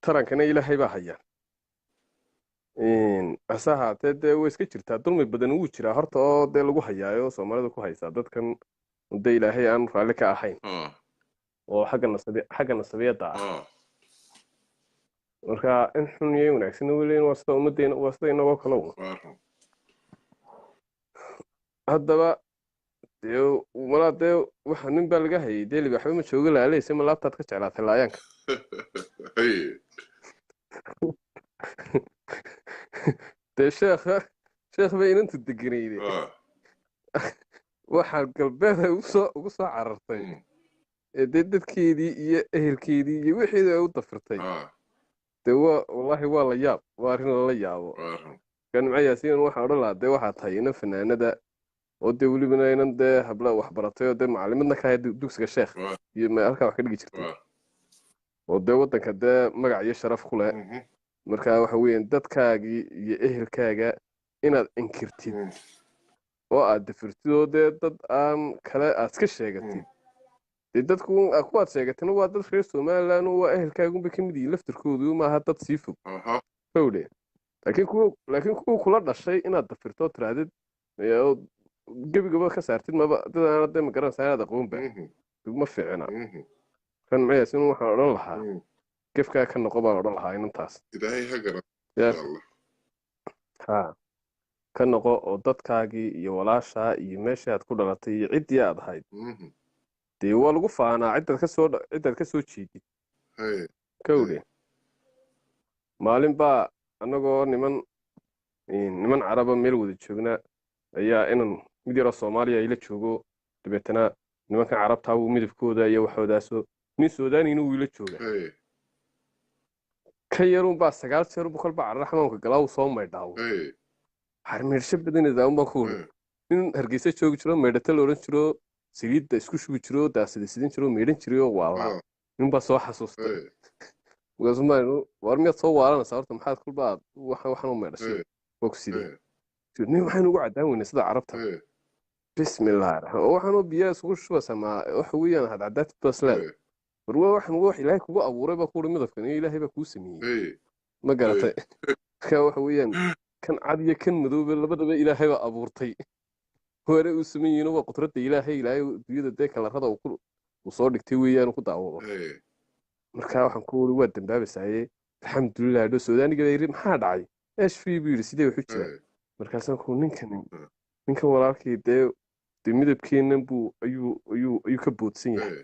tarankana ilaahay baa haya hase ahaatee dee way iska jirtaa dulmi badan wuu jiraa horta oo dee lagu hayaayo soomaalida ku haysaa dadkan dee ilaahay aan raalli ka ahayn oo xagga nasabiyadda ah marka in xun iyo wanaagsan weliin waa sida ummadeena waa sida inagoo kale un haddaba dee malaa dee waxa nin baa laga hayay dee libaxba ma jooga laaleysa ma laabtaad ka jeclaatay laayaanka dee sheekh bay inantu deganayde waxaa galbeeda ugu soo carartay ee dee dadkeedii iyo ehelkeedii iyo wixeedii ay u dafirtay dee wallaahi waa la yaab waa arrin lala yaabo kanimcayaasiin waxaa odhan lahaa dee waxaa tahay inan fanaanada oo dee welibana inan dee habla waxbaratay oo dee macalimadna ka ahayd dugsiga sheekh iyo halkaa wax ka dhigi jirtay oo dee waddanka dee magac iyo sharaf ku leh marka waxa weeyaan dadkaagii iyo ehelkaaga inaad inkirtid oo aad dafirtid oo dee dad aan kale aad ka sheegatid dee dadku kuwaad sheegatana waa dad reer somaliland oo waa ehelkaagunba ka mid yihiin laftirkoodu maaha dad sii fog fawdhe laakiin kuwa kula dhashay inaad dafirto tirahdid gebigaba ka saartid maba dadaana dee magaranaysaa inaad aqoonba ma fiicina kan macayaasin waxaan odhan lahaa gefkaa ka noqo baan odhan lahaa inantaas ha ka noqo oo dadkaagii iyo walaashaa iyo meeshii aad ku dhalatay iyo ciddii aad ahayd dee waa lagu faanaa ciddaad ka soo jeedid kawdhe maalin baa annagoo niman caraba meel wada joogna ayaa inan mid yaroo soomaaliya ila joogo dabeetana nimankan carabtaa wuu midabkooda iyo waxoodaaso nin suudaanina wuu ila jooga ka yarun baa 9 jeer bu kolba carra xamaamka galaa uu soo maydhaawo harmeersho badanayda un baan ku wuri nin hargeysa joogi jiro maydhata la odhan jiro saliidda isku shubi jiro daasada sidin jiro maydhan jirayo waalaa nin baa soo xasuustay war miyaad soo waalanaysaa horta maxaad kolba aad waxaan u maydhashay waa ku sidee nin waxaan ugu caddaan weynay sida carabta bismillahi raxmaan waxaanoo biyaa isugu shubaysaa ma waxa weeyaan had caddaatid basleed war waa waxan wax ilaahay kugu abuuray baa kuuri midabkan iyo ilaahay baa kuu sameeyey ma garatay marka waxa weeyaan kan cad iyo kan madoobe labadaba ilaahay baa abuurtay hore uu sameeyeyna waa qudradda ilaahay dunyada dee kalarada uu soo dhigtay weeyaan ku daawado marka waxaan ku wuri waa dambaabaysaaye alxamdulilah dho suudaaniga baa yiri maxaa dhacay eesh fii buu yidhi sidee waxu jira markaasaan ku ninkan walaalkii dee midabkeennan buu ayuu ka boodsan yahay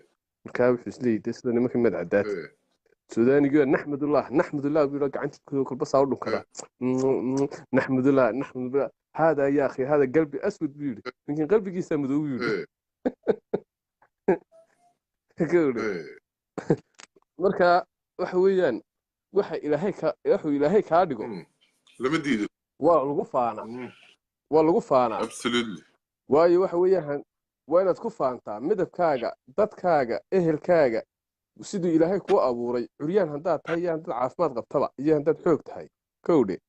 markaa wuxuu isleeyahy dee sida nimanka mad caddaad suudaaniga naxmadullah buu yidhi gacantii kolba saa u dhunkada naxmadullah haadaa yaa akhi haadaa qalbi aswad buu yidhi ninkan qalbigiisaa madow buu yidhi marka waxa weeyaan wuxuu ilaahay kaa dhigo lama diido waa lagu faanaa waayo waxa weeyaan waa inaad ku faantaa midabkaaga dadkaaga ehelkaaga siduu ilaahay kuu abuuray curyaan haddaad tahay iyo haddaad caafimaad qabtaba iyo haddaad xoog tahay kowdhe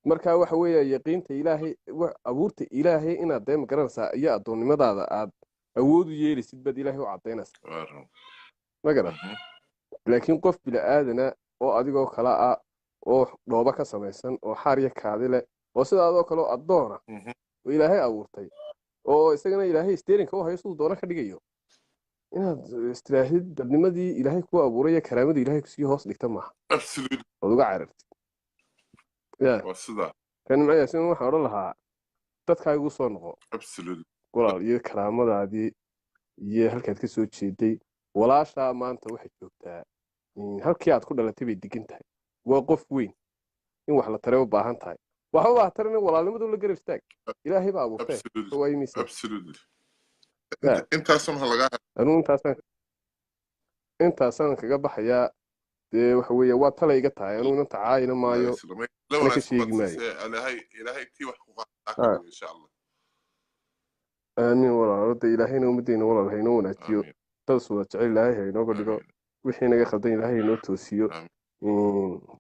marka waxa weeya yaqiinta ilaahay abuurta ilaahay inaad dee magaranaysaa iyo addoonnimadaada aad awood u yeelaysid baad ilaahay u caddaynaysaa ma garan laakiin qof bila'aadana oo adigoo kale ah oo dhooba ka samaysan oo xaarya kaadi leh oo sidaadoo kale oo addoona oo ilaahay abuurtay oo isagana ilaahay steerinka u hayo siduu doona ka dhigayo inaad istiraahid dadnimadii ilaahay kuu abuuray iyo karaamadii ilaahay kusii hoos dhigta maaha ood uga carartid kan macayaasin waxaan odhan lahaa dadkaagu soo noqo walaal iyo karaamadaadii iyo halkaad ka soo jeeday walaashaa maanta waxay joogtaa halkii aad ku dhalatay bay degan tahay waa qof weyn in wax la taray u baahan tahay waxba baa tarin walaalnimadu la garab istaag ilaahay baa abuurtay intaasaan kaga baxayaa dee waxa weeya waa tala iga tahay anuu inanta caayina maayo ana ka sheegi maayo aamin walaalada ilaahayna ummaddeena walaal haynoo wanaajiyo dadas wada jecel ilaahay haynooga dhigo wixii naga khaldan ilaahay haynoo toosiyo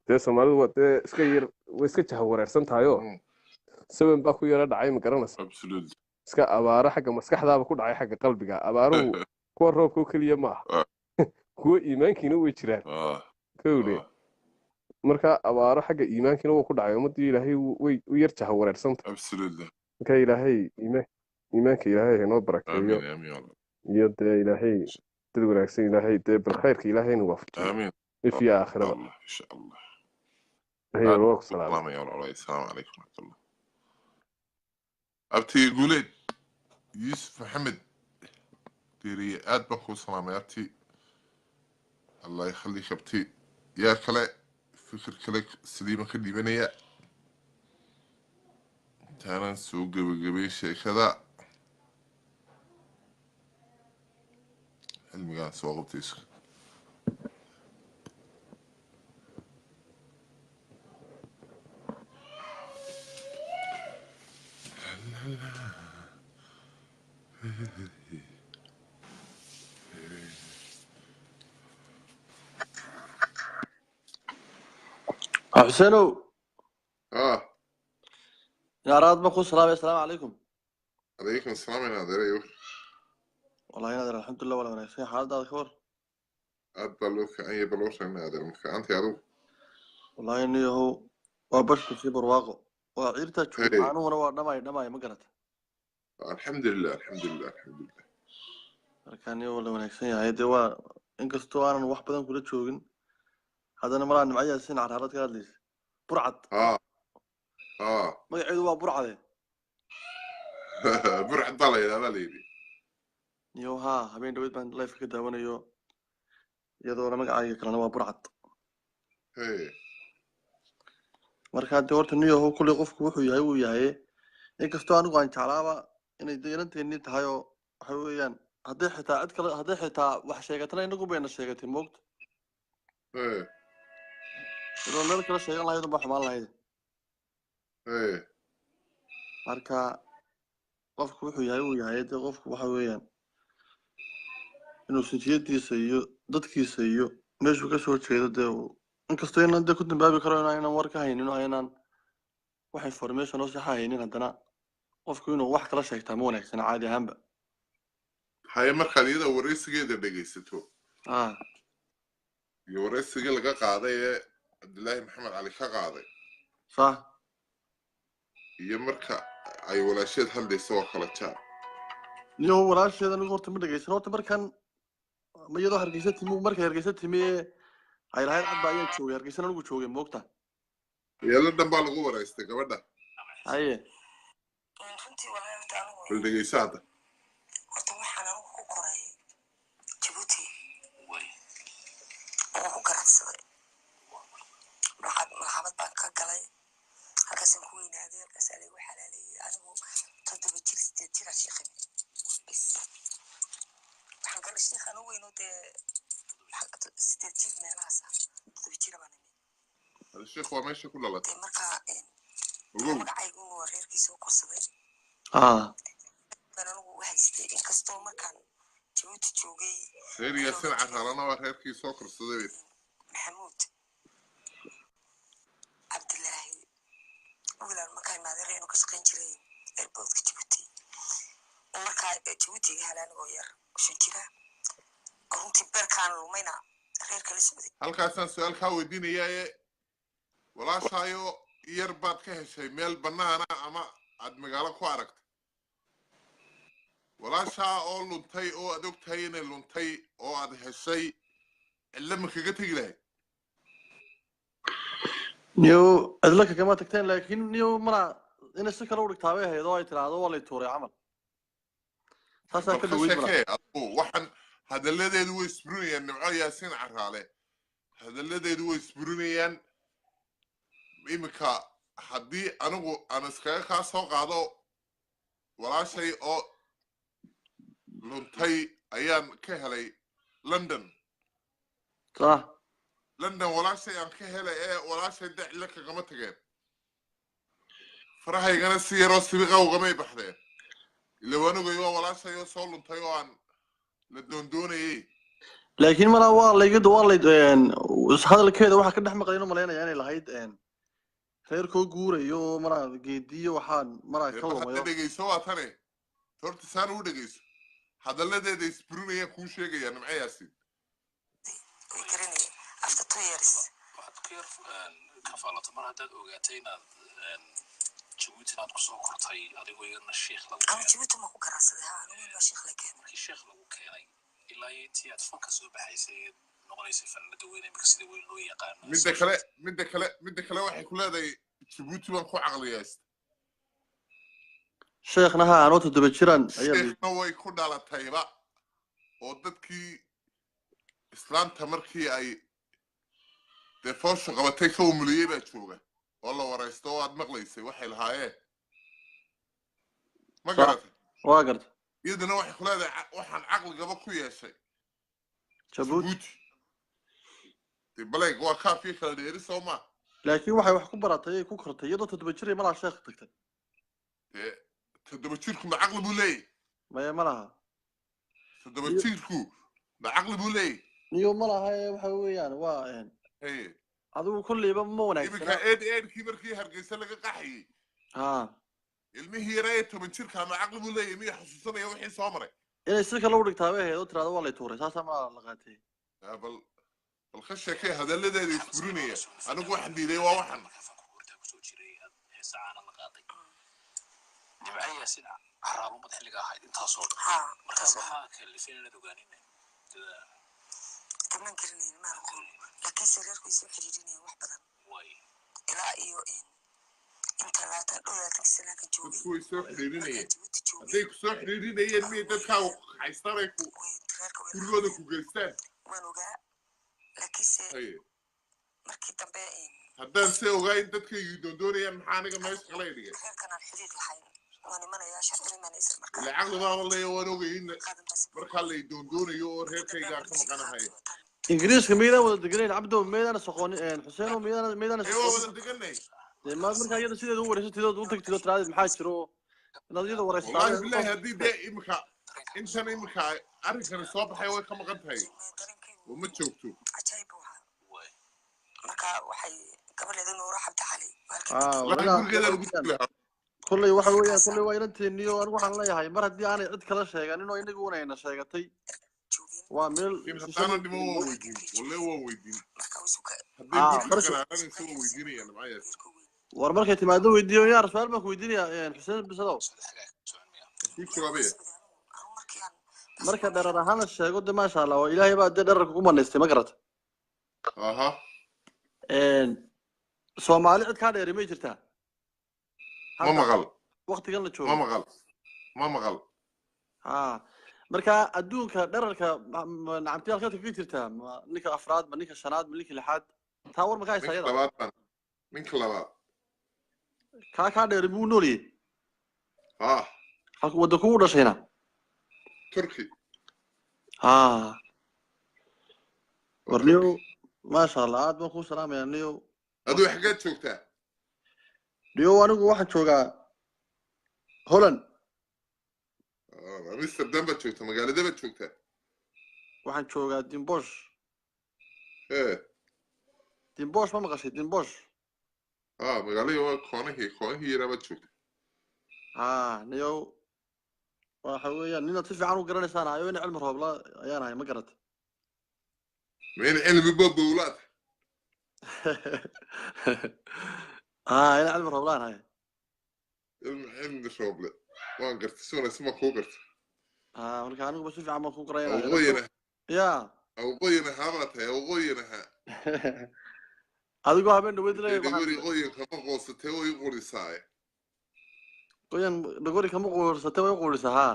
dee soomaalidu waa dee iska yar way iska jaha wareersan tahayoo saban baa ku yara dhacay ma garanaysa iska abaaro xagga maskaxdaaba ku dhacay xagga qalbiga abaaruhu kuwa roobka oo keliya ma aha kuwa iimaankiina way jiraan kowdhe marka abaaro xagga iimaankiina wuu ku dhacay ummadii ilaahay way u yar jaha wareersanta absolutely marka ilaahay iimaanka ilaahay inoo barakeeyo amiin amiin wallah iyo dee ilaahay dad wanaagsan ilaahay dee bilkhayrka ilaahay inuu waafajiyo amiin ifiya aakhirada والله ان شاء الله هي الوقت سلام السلام يا الله السلام عليكم ورحمه الله ابتي قولي يوسف محمد ديري اد بكو سلام يا ابتي الله يخليك ابتي يا كلا فكر كلك سليمه كديبنيا تانا سوق قبي شيء كذا المقام سوق بتيسك حسينو يا راد بكو السلام عليكم. عليكم السلام يا نادر ايوه والله يا نادر الحمد لله ولا وناسين حالة هذا خبر بلوك اي بلوش يا نادر انت يا روح والله اني هو وبشت في برواقه وعيرته تشوف عنه وانا نماي ما قرأت الحمد لله الحمد لله الحمد لله كان ولا وناسين هاي دوا إنك استوانا واحد بدن كله تشوفين هذا أنا مرة معي سنة على هذا كذا برعد ما يعيدوا برعد برعد طالع لا ليدي يو ها هبين دويت بان لايف كده وانا يدور ما قاعد كلنا ما برعد marka doorta niyo oo kulli qofku wuxuu yahay uu yahay inkastoo anigu aan jeclaaba inay deeranteeni tahay oo waxa weeyaan haddii xitaa wax sheegatana inagu bayna sheegatay moogta sidoo meel kale sheegan lahayd uma xumaan lahayd marka qofku wuxuu yahay uu yahay dee qofku waxa weeyaan inuu sijiyadiisa iyo dadkiisa iyo meeshuu ka soo jeedo dee inkastoo inaan dee ku dambaabi karo inaan war ka haynin oo inaan wax information oo sax haynin haddana qofku inuu wax kala sheegtaa ma wanaagsana caadi ahaanba haye markaad iyada wareysigeeda dhegaysato iyo wareysiga laga qaaday ee cabdilaahi maxamed cali ka qaaday صح iyo marka ay walaasheed hadlayso oo kala jaar niyo walaasheeda anigu horta ma dhegaysan horta markan ma iyadoo hargeysa timi markay hargeysa timi ay lahayd cad baa ayaan joogay hargeysan anigu joogay moogta yeelo dhan baa lagu wareystay gabadha haye runtii walaahi horta anigu bal dhegayso hadda horta waxaan anigu ku koray Djibouti oo ku garacsaday maxamed baan ka galay halkaasaan ku weynaaday halkaas alay u xalaaliyay anigu 7 jir 8 jir sheekhay bis waxaan galay sheekh anigu weyn oo dee 8 jir meelahaas 7 jir baan الشيخ هو ماشي كل الله marka magacaygu waa reerkiisa u korsaday anigu haystay inkastoo markaan Djibouti joogay reer yaasin carralana waa reerkiisa u korsaday maxamuud cabdilaahi wiilaan markaan maadeeraynu ka shaqayn jiray airportka Djibouti markaa Djibouti halaanigoo yar shan jira runtii beerkaan lumayna reerka la socday halkaasaan su-aal kaa weydiinayaa walaashaayo yar baad ka heshay meel bannaana ama aad magaalo ku aragtay walaashaa oo luntay oo aad og tahay inay luntay oo aad heshay cilla ma kaga tegi lahayd niyo cidlaka kama tagteen laakiin niyo mana inay si kale u dhigtaa bay ahayd oo ay tiraahdo waa lay tuuray camal taasaan ka dhaweyd waxaan hadalladeedu way isburinayaan nimco yaasiin carraale hadalladeedu way isburinayaan imika haddii anigu aan iskaga kaa soo qaado walaashay oo luntay ayaan ka helay london london walaashay aan ka helay ee walaashay dacila kagama tageen farahaygana si yaroo sibiqa ugamay baxdeen ila wanugay waa walaashay oo soo luntay oo aan la doondoonayay laakiin mana waa laygada waa lay hadalkeeda waxaa ka dhex maqlayno malaynaya inay lahayd reerkoo guurayo oo maraa geediyo waxaan maraa ka lumayo dhegayso waa tane horta saan u dhegayso hadalladeeda isburinayaan kuu sheegaya nimco yaasiin after 2 years كير كفالة مرة هذا أوجاتين جوتي ناد كسر كرتاي هذا هو الشيخ لو أنا جوتي ما هو كراسة أنا وين الشيخ لكن الشيخ لو كان إلا يتي أتفكر سو بحيث نقوليس فن دوينه بكسر وين لو يقان midda kale waxay ku leedahay Djibouti baan ku caqliyeystay sheekhna ha anoo toddoba jiraan ayaa sheekhna way ku dhalatayba oo dadkii islaamta markii ay dee foosha qabatay ka umuliyey baa jooga oo la waraysto oo aad maqlaysay waxay lahaayeen ma garatay waa garta iyaduna waxay ku leedahay waxaan caqligaba ku yeeshay Djibouti baleeg waa kaafiye kala dheeri soo ma laakiin waxay wax ku baratay ay ku kortay iyadoo toddoba jir ay malaha sheekh tagtay toddoba jirku ma caqli buu leeyahay maya malaha toddoba jirku ma caqli buu leeyahay niyo malaha waxa weeyaan waa adigu kulliiba ma wanaagsan imika eedkii markii hargeysa laga qaxayay ilmihii yaraa 10 jirka ma caqli buu leeyahay miya xusuusanaya wixii soo maray inay si kale u dhigtaa bay ahayd oo tiraado waa la tuuray saasa ma la qaatay bal الخشة كي هذا اللي ده يسبروني أنا واحد دي ليه واحد جمعية سنة حرام متحلقة هاي انت صور مركز حاك اللي فينا ندوغانين كمان كرنين ما نقول لكن سرير كويس حريريني وحبدا واي إلى إيو إن انت لا تقول لك السنة كجوبي كويس حريريني هذيك صح حريريني هي المية تدخل حيستركوا كل هذا كوجستان ونوجا لكن markii dambe haddaan si ogayn dadka doondoonaya maxaaniga meesha kala dhigay reerkan xiriir lahayn waan imanaya sharci ma naysan markaa lacag laba leeyo waan ogayn marka la doondoonayo oo reerkayga ka maqanahay ingiriiska meedan wada deganay abdo meedan soqoon xuseen meedan wada deganay ma marka iyada sideed u wareysatay u tagtay tiraad maxaa jiro nadiyada wareysatay wallahi billahi hadii de imka intan imka arrinkan soo baxay way ka maqan tahay وما تشوفتوا marka waxay gabadheedu nuuro xabta xalay kulay waxa weeyaan kulay waa inanteeniyo anigu waxaan leeyahay mar haddii aanay cid kala sheegan inuu inagu wanayna sheegatay waa meel sana dhimo weydiin wala waa weydiin war markay timaado weydiiyo yaa su'aal ma ku weydiinaya xuseen bisadow marka dherer ahaan la sheego de maasha Allah oo ilaahay baa dherer ku maneystay ma garata Soomaali cid ka dheeri ma jirtaa ma maqal waqtigan la joogo ma maqal marka adduunka dhererka nacamtiyal ka tagi jirtaa ninka afraad ma ninka shanaad ma ninka lixaad taa war ma ka haysaa labaad ninka labaad ka dheeri buu nooliyay halka wada ku dhashayna تركي ورنيو ما شاء الله عاد بكو سلام يا نيو هذو حاجات شوكتها نيو انا واحد شوكا هولن امستردام بتشوكتها مقالة ده بتشوكتها واحد شوكا دينبوش دينبوش ما مقصي دينبوش مقالي هو كونه رابط شوكتها نيو waxa weeyaan nina si fiican u garanaysan ayo in cilmi roob la ayaan hay ma garat meen cilmi babowlaad in cilmi roob la hay cilmi roob la waan gartay soo nasma ku gartay marka anigu si fiican ma ku qarayna ya aw qoyna habatay aw qoyna adigu habeen dhaweydlay waxaan qoyn kama qoosatay oo i qorisaay qoyan dagori kama qorsatay way qorisaa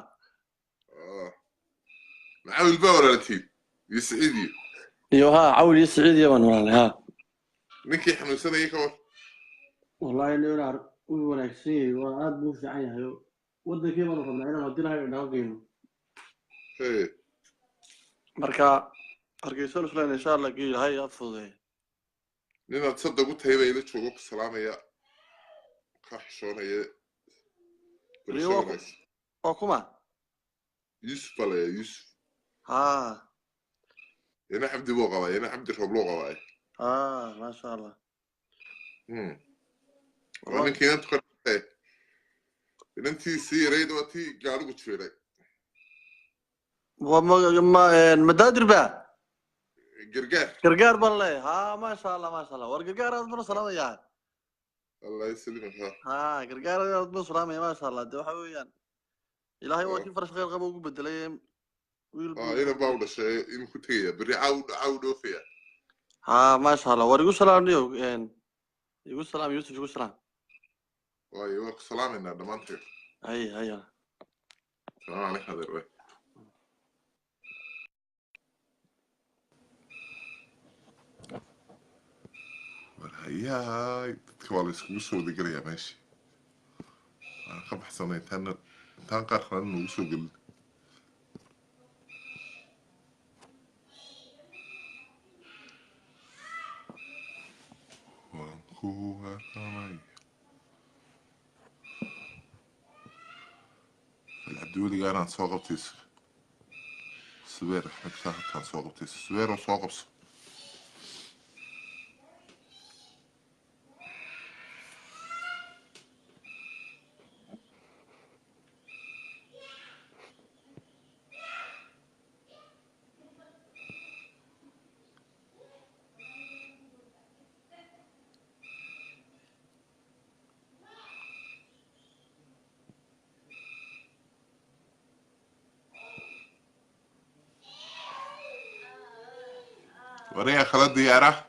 معاول باورتي يسعدي يوها عاول يسعدي والله نكي احنا سنه يكور والله انه يرى وناكسي وعاد مو في عينها ودك كيف انا ربنا انا ودي لها ناقين marka argeysan filan insha Allah geey hay afooday nina تصدق قلت هيبه الى جوجو سلاميا كحشونيه oo kuma يوسف ولا يوسف انا عبد بوقه انا عبد الربلوقه ما شاء الله وانا كنت قلت انت سيري دوتي قالوا تشيري وما مدادر بقى قرقار بالله ها ما شاء الله ما شاء الله والقرقار هذا من سلام يا الله يسلمك ها قرقار هذا من سلام ما شاء الله ده حويان إلهي وكيف فرش غير غبو بدلين إنا باولا شيء إن كنت هي بري عاود فيها ها ما شاء الله وريقول سلام ليو يعني يقول سلام يوسف يقول سلام واي وك سلام إن هذا ما أنت أي سلام عليك هذا الوي والهياي تكوالي سكوسو ذي قرية ماشي أنا خب حسنين تان قارخنا نوسو قل وانكوها تامي العبدولي قانا نسوق بتيس سوير احنا كساحة نسوق بتيس سوير وسوق بس وريها خلال ديارة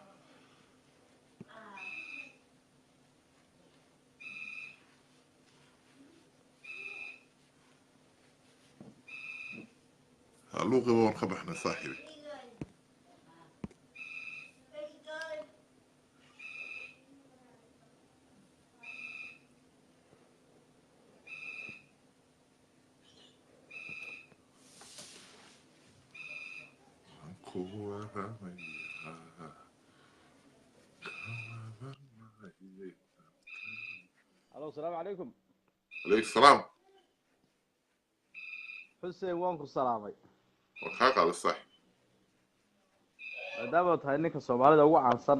اللغة ونخب احنا صاحبي الو السلام عليكم. عليك السلام. حسين وانكو سلامي. وخاك على الصح. maadaama tahay ninka Soomaalida ugu caansan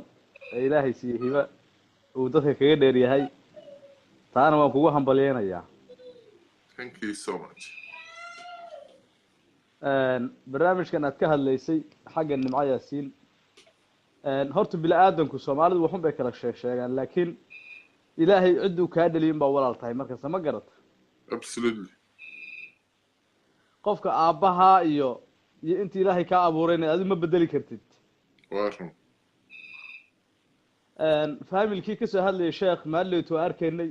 ee Ilaahay siiyay hiba uu dadka kaga dheer yahay taana waan kugu hambalyeeynaya. Thank you so much. barnaamijkan aad ka hadlaysay xagga nimco yaasiin horta bilaadanku Soomaalidu waxun bay kala sheegaan laakiin Ilaahay ciduu ka dhaliyay baa walaal tahay marka sama garata. Absolutely. qofka aabaha iyo intii Ilaahay ka abuurayna aad ma bedeli kartid. وارم familkii ka soo hadlayay sheekh maalleeto arkaynay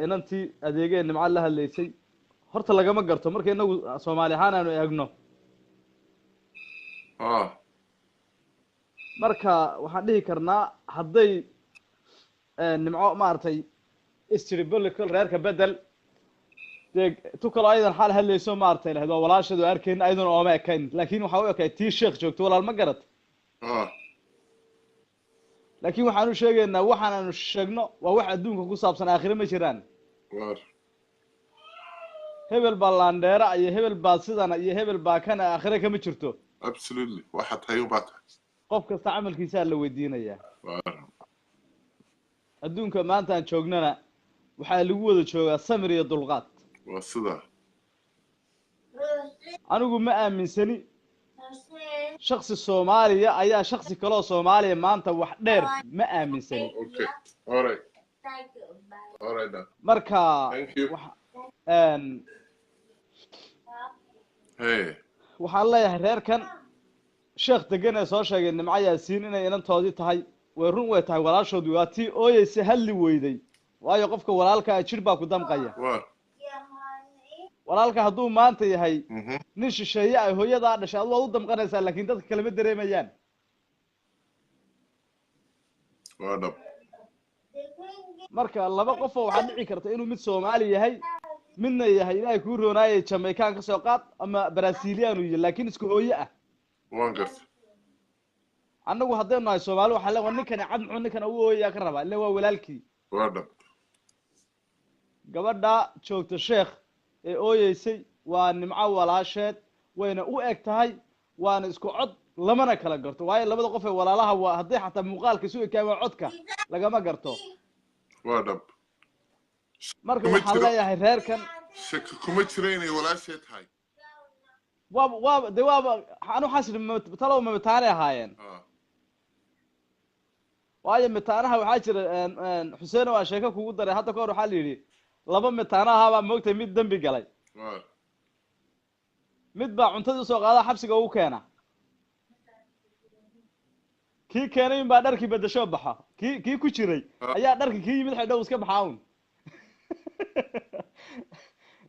inantii adeegeen nimco la hadlaysay horta lagama garto marka inagu Soomaali ahaan aanu eegno marka waxaan dhihi karnaa hadday nimco maartay istribulical reerka bedel tukala aydan xal hadlayso maartay lahdo walaashadu arkayn aydan oo ma ekayn laakiin waxa uu ekay tii sheekh joogto walaal ma garat laakiin waxaanu sheegaynaa waxaanu sheegno waa wax adduunka ku saabsan aakhire ma jiraan hebel baa laandheera iyo hebel baa sidana iyo hebel baa kana aakhire kama jirto absolutely waxa tahay u baata qof kasta camalkiisa la weydiinaya adduunka maanta aan joognana waxa lagu wada joogaa samir iyo dulqaad waa sida anigu ma aaminsani shakhsi Soomaaliya ayaa shakhsi kale oo Soomaaliya maanta wax dheer ma aaminsani okay all right then marka thank you waxaan leeyahay reerkan sheekh degan ee soo sheegay nimco yaasiin inay inantoodii tahay way run way tahay walaashood waa tii ooyeysa hadli weyday waayo qofka walaalka jir baa ku damqaya walaalka hadduu maanta yahay nin shisheeye ay hooyadaa dhashay aad waad u damqanaysaa laakiin dadka kale ma dareemayaan marka laba qof oo waxaa dhici karta inuu mid Soomaali yahay midna yahay Ilaahay ku roonaayay Jamaican ka soo qaad ama Brazilian uu yahay laakiin isku hooyo ah waan gartay anagu haddaynu nahay Soomaali waxa la waa ninkan cad muxuu ninkan uu hooyaa ka rabaa ilaa waa walaalkii gabadha joogta sheekh ee ooyeysay waa nimco walaasheed wayna u eg tahay waana isku cod lamana kala garto waayo labada qof ee walaalaha waa haddii xataa muuqaalka isu ekaan codka lagama garto marka waxaan leeyahay reerkan shaki kuma jiro inay walaasheed tahay de waaba anu xasri talow ma mitaanay ahaayeen waayo mitaanaha waxaa jira xuseen waa sheeko kugu daray hadda kahor waxaa la yidhi laba mitaana ahaabaa moogtay mid dembi galay mid baa cuntadii usoo qaada xabsiga ugu keena kii keenay in baa dharkii bedasho baxa kii ku jiray ayaa dharki kii yimid xidhow iska baxaa un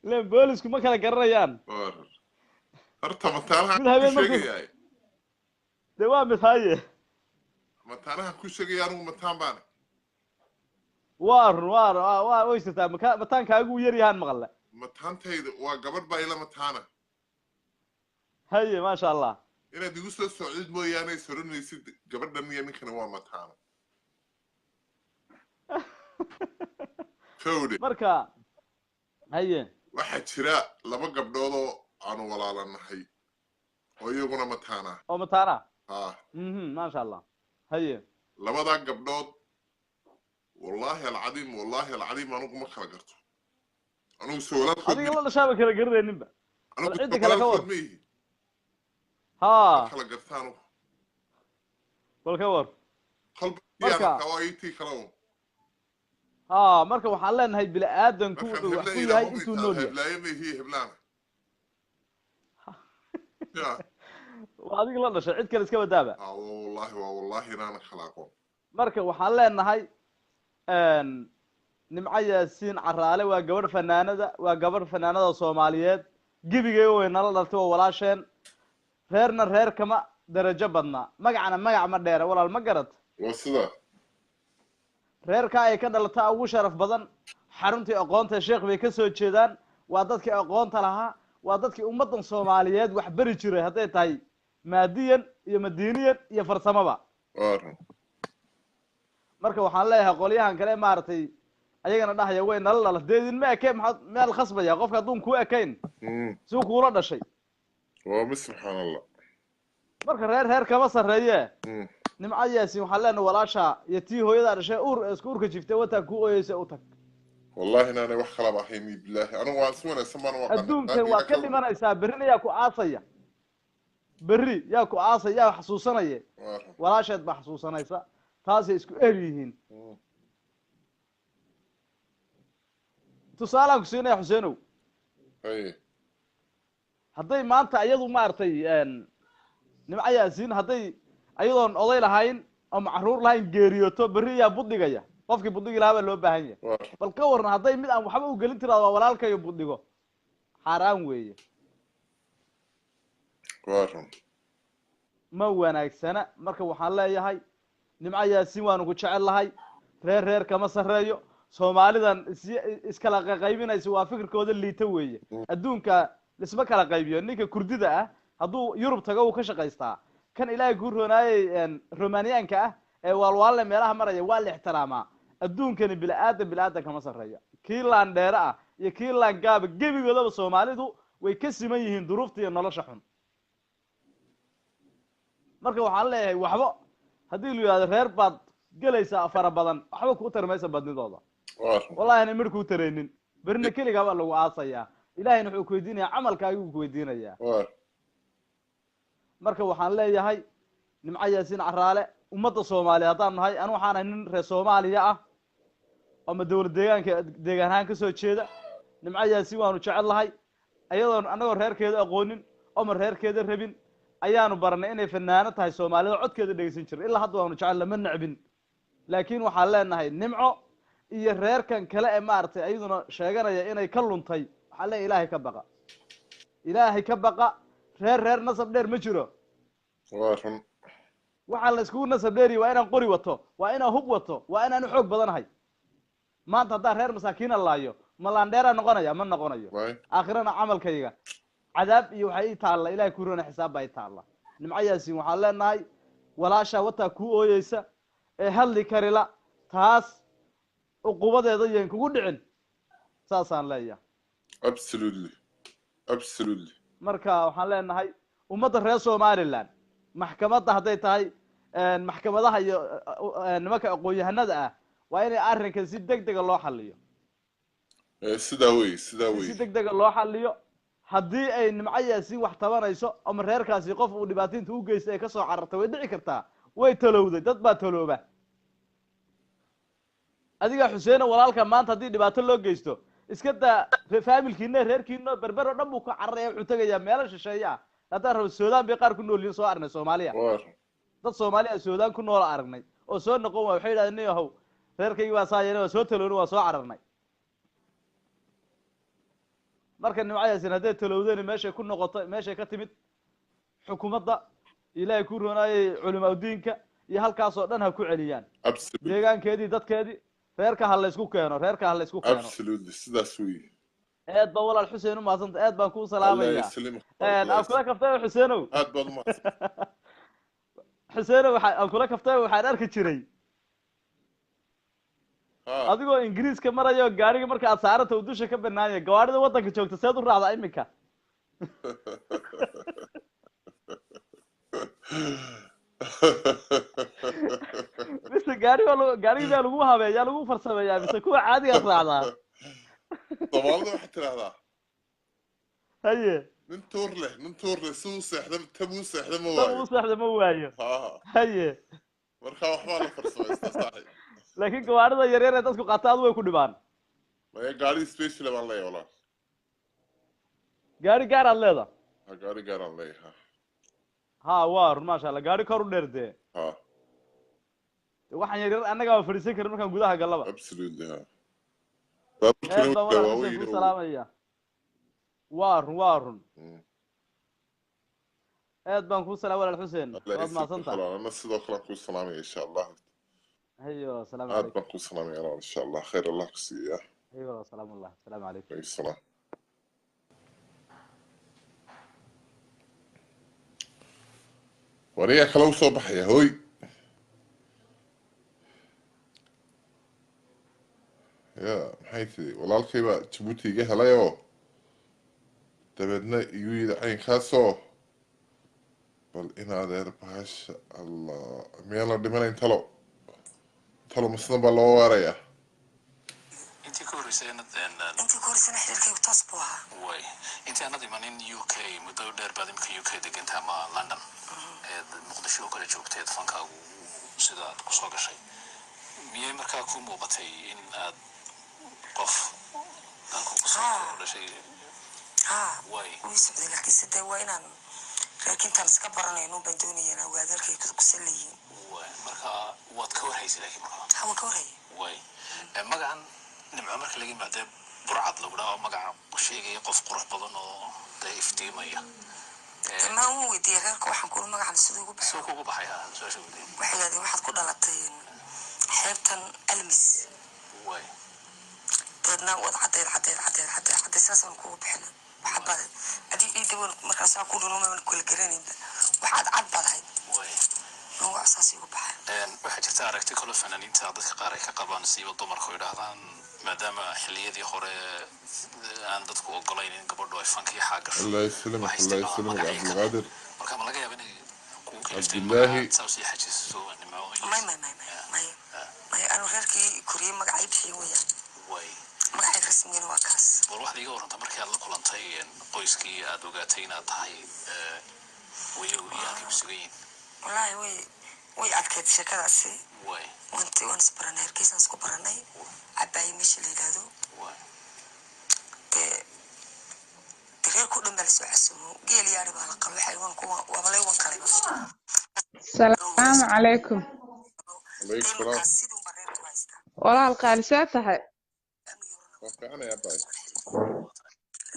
len boolisku ma kala garanayaan horta mataanaha mid habeen ku sheegayay de waa mitaaye mataanaha ku sheegaya anigu mataan baan waa run waa oysataa mataankaagu u yar yahaan maqle mataantayda waa gabadh baa ila mataana haye maasha allah inaad igu soo socdid mooyaane soranaysid gabadhan iyo ninkana waa mataana fawde marka haye waxaa jira laba gabdhoodoo aanu walaalanahay oo iyaguna mataana oo mataana ha maasha allah haye labadaa gabdhood wallahi alcadiim anigu ma kala garto anigu soo walaalkood adiga la dhashaaba kala garanayninba anigu cidda kale ka war ma ihi ha kala garta anigu bal ka war qalbigiyaana kawaa itii kala ha marka waxaan leenahay bini aadanku wuxuu wax ku yahay intuu nool yahay heblaayo ma ihi heblaana ya waa adiga la dhashay cid kale iska badaaba wallahi inaana kala aqoon marka waxaan leenahay nimco yaasiin caraale waa gabadh fanaanada Soomaaliyeed gibigay way nala dhaltay oo walaasheen reer kama darajo badna magacna magac ma dheera walaal ma garad waa sida reerka ay ka dhalata ugu sharaf badan xaruntii aqoonta sheekh bay ka soo jeedaan waa dadkii aqoonta lahaa waa dadkii ummadan Soomaaliyeed wax bari jiray haday tahay maadiyan iyo madiiniyan iyo farsamaba marka waxaan leeyahay qolyahan kale maartay ayagana dhahaya way nala dhaladeedin ma ekay maxad meel khasbaya qofka aduun ku ekayn soo kuula dhashay waa subhanallah marka reer kama sareeye nimco yaasiin waxaan leenahay walaasha iyo tii hooyada dhashay isku urka jiftay wata ku ooyeysa u tag wallahi inaanay wax kala ahayn billahi anigu waan soo wanaagsan baan waa adduunka waa ka dhimanaysaa berrina yaa ku aasaya berri yaa ku aasaya yaa xasuusanaya walaasheed baa xasuusanaysa taasay isku yihiin tusaalaan ku siinaya xuseenow hadday maanta iyadu maartay nimco yaasiin hadday ayadoon oday lahayn oo macruur lahayn geeriyooto berri yaa budhigaya qofkii budhigi lahaa baa loo baahan yahay bal ka warran hadday mid aan waxba u gelin tiraado waa walaalkayo budhigo xaaraan weeye ma wanaagsana marka waxaan leeyahay nimco yaasiin waanu ku jecel lahay reer kama sareeyo Soomaalidan iskala qaybinaysa waa fikirkooda liita weeye adduunka lisma kala qaybiyo ninka kurdida ah hadduu Yurub tago uu ka shaqaystaa kan ilaahay ku roonaayay Romanianka ah ee walwaalle meelaha maraya waa la ixtiraamaa adduunkani bilaadan kama sareeyo kii laan dheera ah iyo kii laan gaab gebigoodaba Soomaalidu way ka siman yihiin duruufta iyo nolosha xun marka waxaan leeyahay waxba haddii la yiraahdo reer baad galaysaa fara badan waxba ku tarmaysa badnidooda wallahi inay midku tareenin berna kaliga baa lagu aasaya ilaahayna wuxuu ku weydiinayaa camalkaaga uu ku weydiinayaa marka waxaan leeyahay nimco yaasiin caraale ummadda Soomaaliyeed haddaan nahay anu waxaan ahay nin reer Soomaaliya ah ama dawlad deegaan ahaan ka soo jeeda nimco yaasiin waanu jecel lahay ayadoon anagoo reerkeeda aqoonin ama reerkeeda rabin ayaanu baranay inay fanaano tahay Soomaalida codkeeda dhageysan jiray ilaa hadda waanu jecel lama nacbin laakiin waxaan leenahay nimco iyo reerkan kale ee maartay ayaduna sheeganaya inay ka luntay waxaan leeyahay ilaahay ka baqa reer nasab dheer ma jiro waxa la isku nasab dheeri waa inaan qori wato waa inaan hub wato waa inaan xoog badanahay maanta hadaa reer masaakiin laayo malandheera noqonaya ma noqonayo aakhirana camalkayga cadaab iyo waxa ay taala ilaahay ku roona xisaab ay taala nimco yaasiin waxaan leenahay walaasha wata ku ooyeysa ee hadli karila taas uqubadeeda yeen kugu dhicin saasaan leeyahay absolutely marka waxaan leenahay ummadda reer Somaliland maxkamadda hadday tahay maxkamadaha iyo nimanka aqoon-yahanada ah waa inay arrinkan si degdeg loo xalliyo sida way si degdeg loo xalliyo haddii ay nimco yaasiin wax tabanayso ama reerkaasi qof uu dhibaataynta u geystay ay kasoo carartay way dhici kartaa way talowday dad baa talooba adiga xuseeno walaalka maanta haddii dhibaato loo geysto iska daa faamilkiina reerkiina berber oo dhan buu ka cararaya wuxuu tegayaa meelo shisheeye ah haddaan rabo suudaan bay qaar ku nool yihiin soo aragnay soomaaliya dad soomaaliya suudaan ku nool aragnay oo soo noqon waay waxay yidhahdeen nin yahow reerkaygi waa saayeen waa soo talooni waa soo cararnay marka nimco yaasiin hadday talowdeen meeshay ku noqoto meeshay ka timid xukuumadda ilaahay ku roonaayay culimaa diinka iyo halkaas oo dhan ha ku celiyaan deegaankeedii dadkeedii reerka ha la isku keeno reerka ha la isku keeno absolutely sidaas weey aad baa walaal xuseen u maasanta aad baan kuu salaamayaa aan kula kaftay xuseenow aad baad u maasanta xuseenow aan kula kaftay waxaan arki jiray adigoo ingiriiska marayo gaariga marka aad saaranta uu dusha ka banaanaya gawaarida waddanka joogta seed u raacdaa iminka mise gaarigi baa lagu habeeyaa lagu farsameeyaa mise kuwa caadigaad raacdaa soomaalida waxaad tidahdaa haye nin tuur leh si uu seexda tabuu seexda ma waayo tabuu seexda ma waayo haye marka waxbaa la farsamaysta saaxib laakiin gawaarida yaryar ee dadku qaata adu way ku dhibaan maya gaari special baan leeyahay walaal gaari gaar aad leeda gaari gaar aan leeyahay ha waa run maasha allah gaari kor u dheer dee waxaan yaryar annaga waa fadhiisan karin markaan gudaha gallaba absolutely ha aad baan walaal xuseen ku salaamaya waa run aad baan kuu salaam walaal xuseen waad mahadsantahay ana sidoo kale kuu salaamaya insha allah hayo salaam aad baan kuu salaamaya insha allah khayr allah ku siiya hayo salaam allah salaam calaykum salaam wariya kala soo baxaya hooy ya maxay tiri walaalkay baa jabuuti iga helayoo dabeedna igu yidhi caynkaasoo bal in adeer bahasha allah miyaan la dhimanayn talo masna baa loo waarayaa intii ka horreysayna xiriirkaygu toos buu ahaa way intii aanad imanin UK muddo dheer baad imika UK degantaa ama London muqdisho kale joogteed fankaagu sida aad kusoo gashay miyay markaa ku muuqatay in aad qof dalku kusoo dhashay way wuu socday laakiin sidee waa inaan reerkintaan iska baranayno baan doonayana waa dalkay ku saleeyihiin way marka waad ka warhaysay laakiin markaa waan ka warhayay way magacan nimco marka laga yimaado burcad lagu dhaho magaca sheegaya qof qurux badan oo iftiimaya ma uu weydiiyay reerka waxaan kula magacan siduu ugu baxay soo kugu baxay soo sheegay waxay yidhahdeen waxaad ku dhalatay xeebtan almis way dadna wad cadeed saasaan kugu bixina waxaad baday adii ciidda markaasaa ku dhuno ma kula garanayba waxaad cad badahay way magac saas igu baxay waxaa jirta aragti kale fanaaniinta dadka qaar ay ka qabaan siiba dumarku yidhaahdaan maadaama xilliyadii hore aan dadku ogolayn in gabadhu ay fanka iyo xaagasho الله يسلمك عبد القادر marka ma laga yaabaa inay kugu kaliftay Abdullahi saas iyo xajiso nimco may anu reerkii koriyey magacay bixiyey weeyaan way magacay rasmigana waa kaas bal waxaad iga warranta markii aad la kulantay qoyskii aad ogaatay inaad tahay wayagu iyo halkay ku sugan yihiin wallaahi way adkeyd sheekadaasi way waan isbaranay herkiisaan isku baranay cabaaye meesha la yidhaahdo reerku dhan baa lasoo casuumo geel yaari baa la qalo waaba lay wan kalay salaamu calaykum walaal qaalisee tahay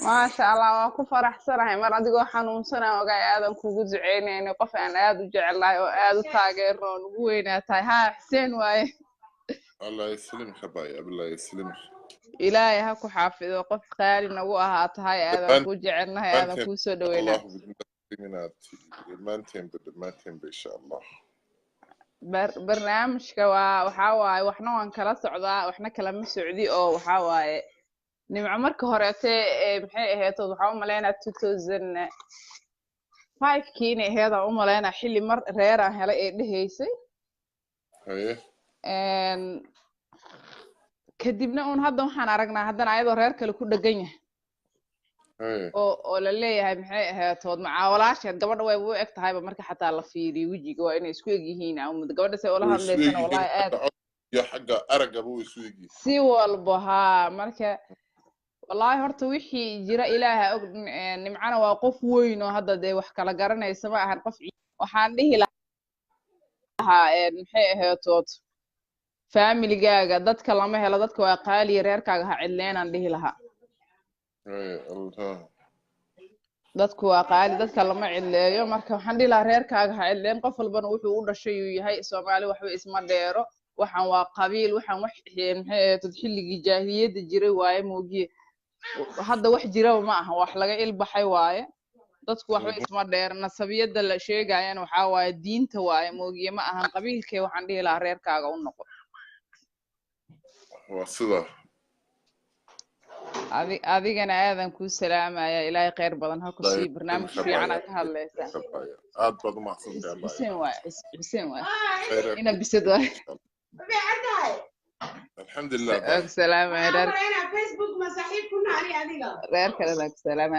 maasha allah waan ku faraxsanahay mar adigoo xanuunsanaa ogaay aadan kugu duceynayna qof aan aad u jecelahay oo aad u taageerno oo nugu weynaa tahay haa xuseen waaye الله يسلمك باي الله يسلمك ilaahay ha ku xaafido qof qaali nagu ahaa tahay aadan ku jecelnahay aadan ku soo dhaweynaa maanteen in sha allah barnaamijka waxaa waaye waxna waan kala socdaa waxna kalama socdi oo waxaa waaye nimco marka horeete maxay ahayd waxaa u malaynaa 2005 kiina aheedaan u malaynaa xilli mar reeraan helay ee dhehaysay kadibna un hadda waxaan aragnaa haddana ayadoo reer kale ku dhegan yahay oo la leeyahay maxay ahayd tood macaawalaasheed gabadha way u eg tahayba marka xataa la fiiriyo wejiga waa inay isku eg yihiin gabadha say ula hadlaysana wallahi aad يا حاجة أرجع أبوي سويجي si walba haa marka wallahi horta wixii jira ilaaha og nimcana waa qof weyn oo hadda dee wax kala garanaysa ma ahan qof waxaan dhihi lahaa maxay ahayd tood familigaaga dadka lama helo dadka waa qaaliya reerkaaga ha cidleenaan dhihi lahaa dadku waa qaali dadka lama cidleeyo marka waxaan dhihi lahaa reerkaaga ha cidleen qof walbana wuxuu u dhashay uu yahay Soomaali waxba isma dheero waxaan waa qabiil waxaan wax maxay ahayd xilligii jaahiliyada jiray waaye moogiye hadda wax jira ma aha wax laga ilbaxay waaye dadku waxba isma dheer nasabiyada la sheegayaan waxa waaye diinta waaye moogiye ma ahan qabiilkee waxaan dhihi lahaa reerkaaga u noqo وصلة adigana aadan ku salaamaya ilaahay khayr badan ha ku sii barnaamij fiican aad ka hadlaysaa aad baad u mahadsantahay xuseen waay ina bisad waay الحمد لله السلام عليكم فيسبوك مصاحب كنا علي adiga reer kale la salaam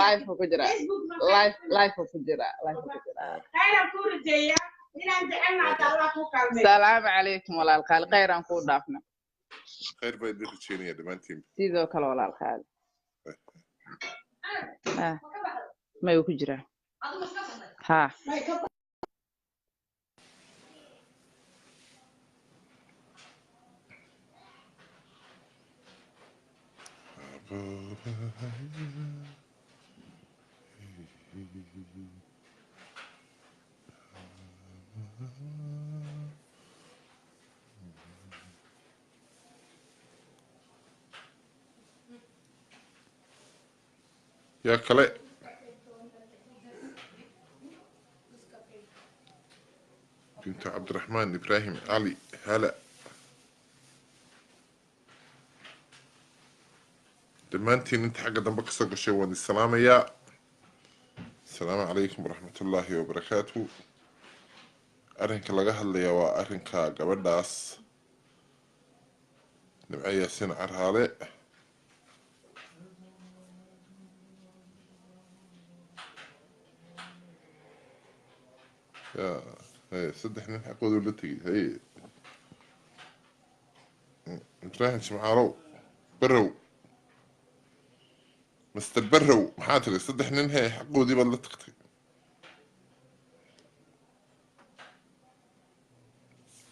live ku jira live ku jira khayr ku rajaya inaan jecelnahay Allah ku kalmay salaam calaykum walaal qaal khayran ku dhaafna خير بيدي رجيني يا دمانتين sidoo kale walaal qaal ma ku jira ha يا كلا بنت عبد الرحمن إبراهيم علي هلا دمانتين انت حاجة دنبك ساقة شوان السلام يا السلام عليكم ورحمة الله وبركاته أرنك لغاها اللي يوا أرنك قبل داس نبعي سنة عرهالي يا هي صدق احنا نحق ولدتي هي انت رايح مع رو برو مستر برو محاتري صدق احنا نهي حقو دي بلتقتي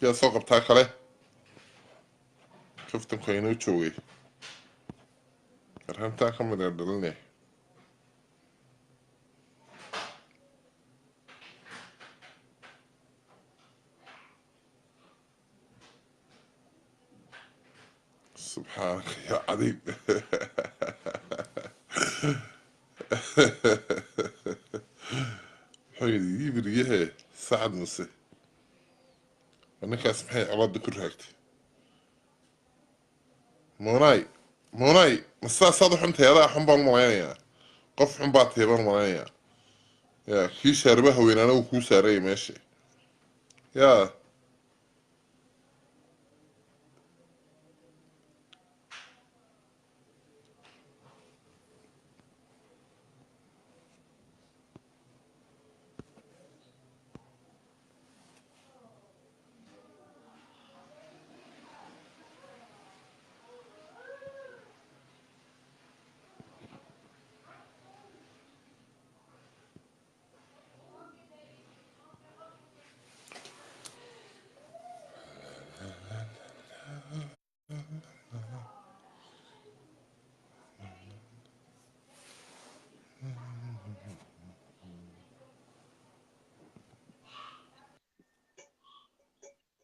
يا سوق بتاكله شفتم خينو تشوي رهنتاكم من الدلني سبحانك يا عظيم حيدي يبريه سعد نصي أنا كاسمحي على الذكر هاكتي موناي مسا صادح انت يا حنبا الملايين قف حنبات يا الملايين يا كي شاربها وين انا وكو ساري ماشي يا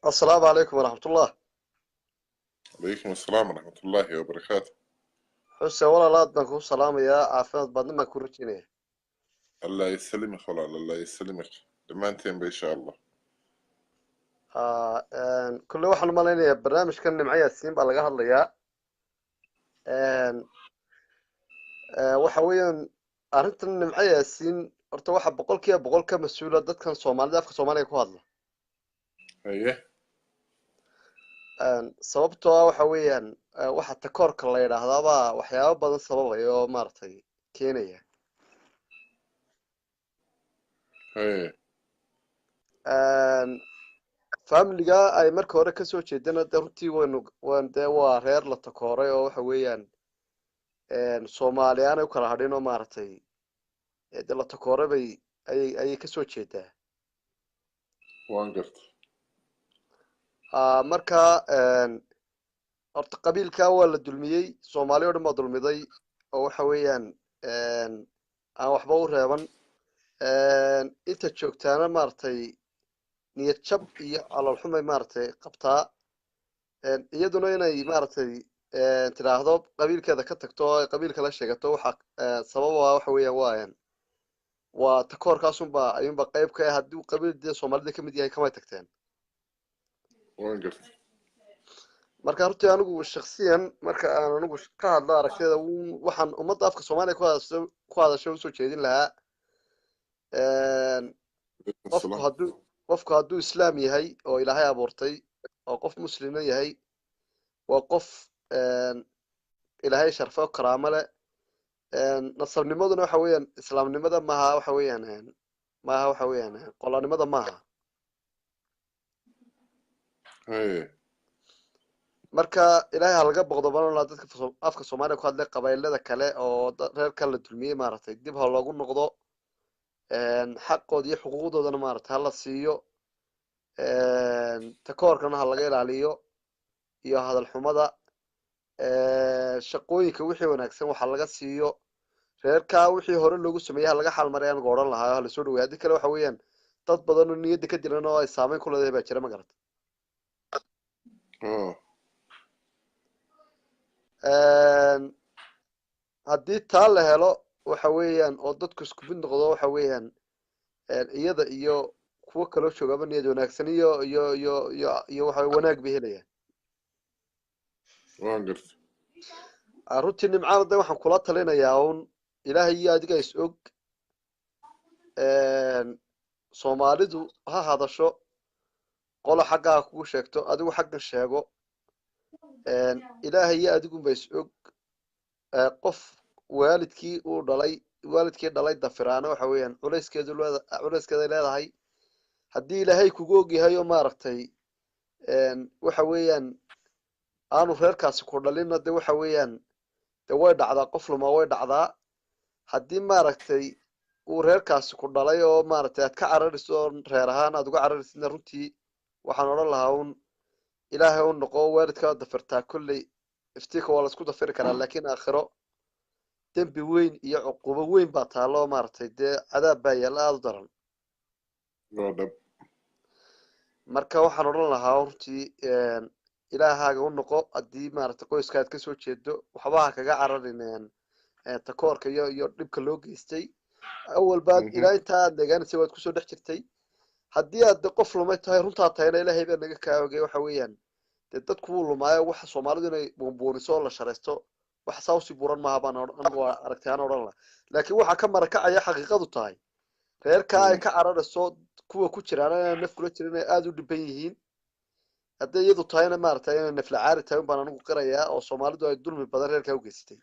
السلام عليكم ورحمة الله. عليكم السلام ورحمة الله وبركاته. حسين ولا لا تنكو سلام يا عافيت بدنا ما كورتيني. الله يسلمك ولا الله يسلمك. لما انتين بإن شاء الله. كل واحد مالين برنامج كان معي السين بلغها الله يا. وحويا أردت إن معي السين أردت واحد بقول كم مسؤولة ضد كان صومالي دافع صومالي كوادلا. أيه. sababtoo ah waxa weeyaan waxa takoorka la yidhaahdaabaa waxyaabo badan sababaya oo maaragtay keenaya familiga ay marka hore kasoo jeedana de runtii dee waa reer la takooray oo waxa weeyaan soomaaliyaanay u kala hadhin oo maaragtay de la takooray bay ayay kasoo jeedaa waan garta marka horta qabiilka waa la dulmiyey soomaali o dhan baa dulmiday oo waxa weeyaan aan waxba u reeban inta joogtaana maaragtay niyad jab iyo calool xumay maaragtay qabtaa iyaduna inay maaragtay tidhaahdo qabiilkeeda ka tagto oo ay qabiilka la sheegato waxa sababa waxa weeyaan waa takoorkaasunba ayuunba qayb ka ah haddii uu qabiil dee soomaalida kamid yahay kamay tagteen waan garta marka runtii anigu shaksiyan marka aan anigu ka hadlo aragtida waxaan ummadda afka soomaaliya ku hadasho usoo jeedin lahaa qofku hadduu islaam yahay oo ilaahay abuurtay oo qof muslima yahay waa qof ilaahay sharfe oo karaamo leh nasabnimaduna waxa weeyaan islaamnimada maaha waxa weeyaan qolanimada maaha marka ilaahay ha laga boqdo balonla dadka afka soomaaliya ku hadlay qabailada kale oo reerka la dulmiyey maaragtay dib ha loogu noqdo xaqooda iyo xuquuqdoodana maaragtay hala siiyo takoorkana ha laga ilaaliyo iyo hadal xumada shaqooyinka wixii wanaagsan waxa laga siiyo reerkaa wixii hore loogu sameeyey ha laga xalmaray aniga odhan lahaa hala soo dhaweey haddii kale waxa weeyaan dad badan oo niyadda ka dilan oo ay saameyn ku leedahay baa jira ma garata haddii taa la helo waxa weeyaan oo dadku isku mid noqdo waxa weeyaan iyada iyo kuwo kaloo joogaba niyad wanaagsan iyo waxa wanaag bay helayaan waan garta runtii nimcaan de waxaan kula talinayaa un ilaahay iyo adiga is og soomaalidu ha hadasho qola xaggaa kugu sheegto adigu xaggan sheego ilaahay iyo adigunba is og qof waalidkii dhalay dafiraana waxa weeyaan culayskeeday leedahay haddii ilaahay kugu ogyahay oo maaragtay waxa weeyaan aanu reerkaasi ku dhalinna de waxa weeyaan de way dhacdaa qof luma way dhacdaa haddii maaragtay uu reerkaasi ku dhalay oo maaragtay aad ka carariso oo reer ahaan aad uga cararisidna runtii waxaan odhan lahaa un ilaahay u noqo waalidkaa dafirtaa kolley iftiinka waa laisku dafiri karaa laakiin aakhiro dembi weyn iyo cuqubo weyn baa taalo oo maaragtay dee cadaab baa yaalla aada u daran marka waxaan odhan lahaa runtii ilaahaaga u noqo haddii maaragtay qoyska aad kasoo jeedo waxba ha kaga cararin takoorka iyo dhibka loo geystay awal baad ilaa intaa aad deegaanaysa waad kusoo dhex jirtay haddii aad de qof lumay tahay runtaa tahayna ilaahay baa naga kaa ogay waxa weeyaan dee dadku wuu lumaayo waxa soomaalidu inay buunbuuniso oo la sharaysto wax saa usii buuran maaha baan anigu aragtiyaana odhan laha laakiin waxaa ka marakacaya xaqiiqadu tahay reerkaa ay ka cararayso kuwa ku jiraan inaan naf kula jirin ay aada u dhiban yihiin hadday iyadu tahayna maaragtay inay nafla caari tahay un baan anigu qirayaa oo soomaalidu ay dulmi badan reerkaa u geysatay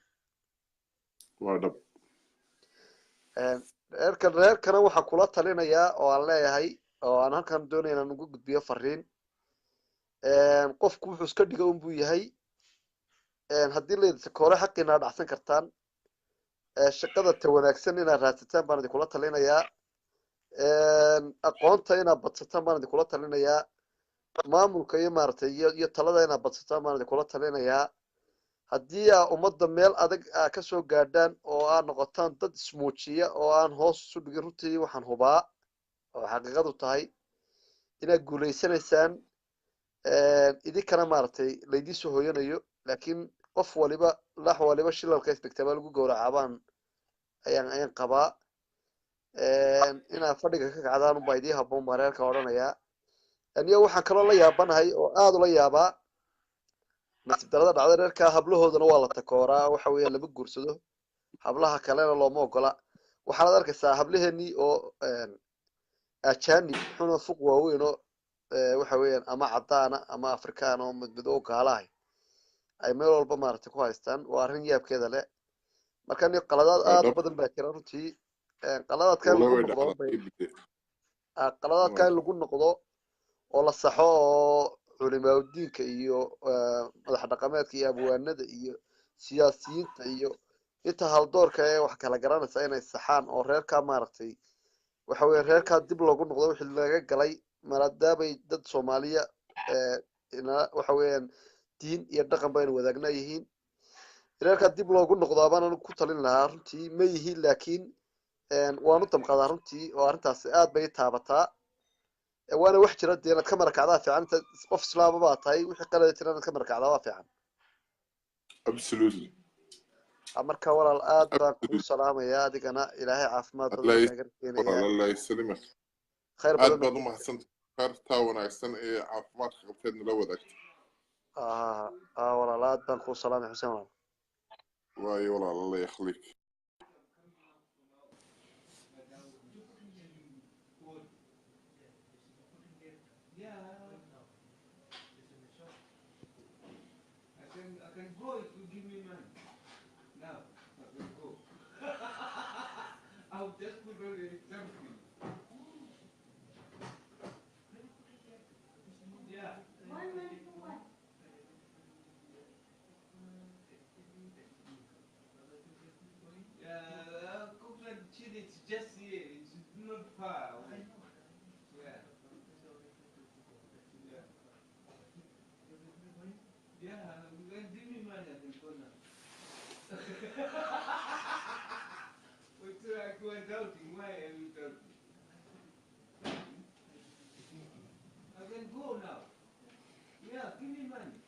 reerkana waxaan kula talinayaa oo aan leeyahay oo aan halkan doonaya inaan ugu gudbiyo fariin qofku wuxuu iska dhiga unbuu yahay haddii laydinta koore xaqiina dhacsan kartaan shaqada ta wanaagsan inaad raadsataan baan idinkula talinayaa aqoonta inaad badsataan baan idinkula talinayaa maamulka iyo maaragtay iyo talada inaad badsataan baan idinkula talinayaa haddii aa ummadda meel adag aa kasoo gaadhaan oo aad noqotaan dad ismuujiya oo aan hoos isu dhigin runtii waxaan hubaa oo xaqiiqadu tahay inaad guulaysanaysaan idinkana maaragtay laydii soo hooyanayo laakiin qof waliba lax waliba shilalka isdegtaa baa lagu gowracaa baan ayaan qabaa inaad fadhiga ka kacdaan unbaa idii haboon baa reerka odhanayaa aniga waxaan kaloo la yaabanahay oo aada ula yaabaa nasiib darada dhacda reerkaa hablahoodana waa la takooraa waxa weeyaan lama guursado hablaha kalena looma ogola waxaanad arkaysaa hablaheenii oo ajanib xuna fuq waaweyn oo waxa weeyaan ama caddaana ama afrikaan oo midmidoo gaalahay ay meel walba maaragtay ku haystaan waa arrin yaabkeeda leh marka nin qaladaad aad u badan baa jira runtii qaladaadkan lagu noqdo qaladaadkan lagu noqdo oo la saxo oo culimaadudiinka iyo madax dhaqameedka iyo abwaanada iyo siyaasiyiinta iyo inta haldoorka ee wax kala garanaysa inay saxaan oo reerkaa maaragtay waxa weeye reerkaa dib loogu noqdo wixii laga galay maadaamay dad soomaaliya waxa weeyaan diin iyo dhaqan bayna wadaagna yihiin reerkaa dib loogu noqdo abaanan ku talin lahaa runtii ma yihiin laakiin waanu damqadaa runtii oo arrintaasi aad bay taabataa waana wax jira dee inaad ka marakacdaa fiican inta qof islaama baa tahay wixii qalada jira inaad ka marakacdaa waa fiican absolutely marka walaal aad baan kuu salaamayaa adigana ilaahay caafimaad badan kaaga walaal allah yasalimak khayr aad baad u mahadsantahay khayrtaa wanaagsan ee caafimaadka qabteed nala wadaagtay walaal aad baan kuu salaamay xuseen walaal waayo walaal allah yakhliik It's just here. It's not far away. Yeah. Yeah, give me money at the corner. Wait till I go and doubting. Why are you doubting? I can go now. Yeah, give me money.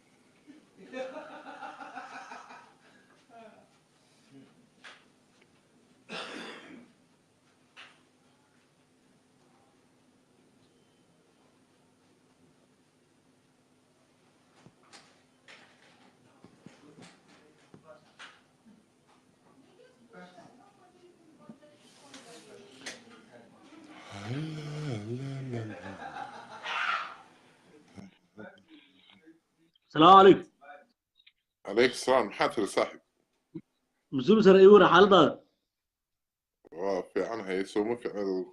السلام عليكم. عليك السلام حاتر صاحب. مسؤول سر ايوه حالتها. في عنها يسومك على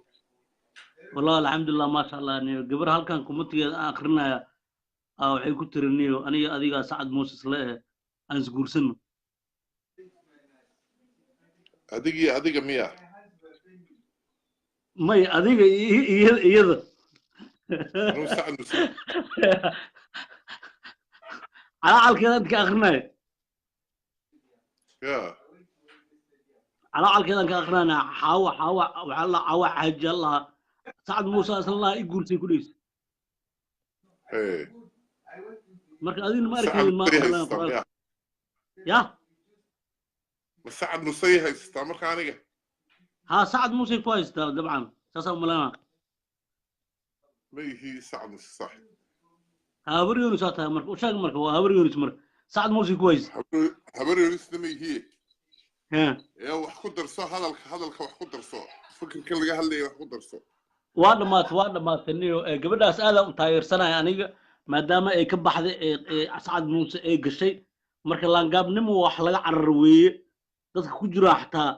والله الحمد لله ما شاء الله اني قبر halkan kumatiga akhrinaaya waxay ku tiriniyo aniga adiga Sacad Muuse lee aan isguursano. adiga miya may adiga iyada no Sacad Muuse على كذا انت اخرنا يا على كذا انت اخرنا حاوى وعلى حاوى حاج الله سعد موسى صلى الله يقول سي كليس ايه مركز ادين ما يا سعد موسى هيستعمر كانيga ها سعد موسى كويس طبعا تصور ملامه ما هي سعد موسى صح هابر يونس هذا مرك وشاق مرك هابر يونس مرك سعد موسى كويس هابر يونس لما هي ها يا wax ku darso hadalka wax ku darso fikirka laga hadlayo wax ku darso waa dhamaataniyo gabadhaas aad u taageersanay aniga maadaama ay ka baxday Sacad Muuse ay gashay marka laangaabnimo wax laga carar weeye dadka ku jira xataa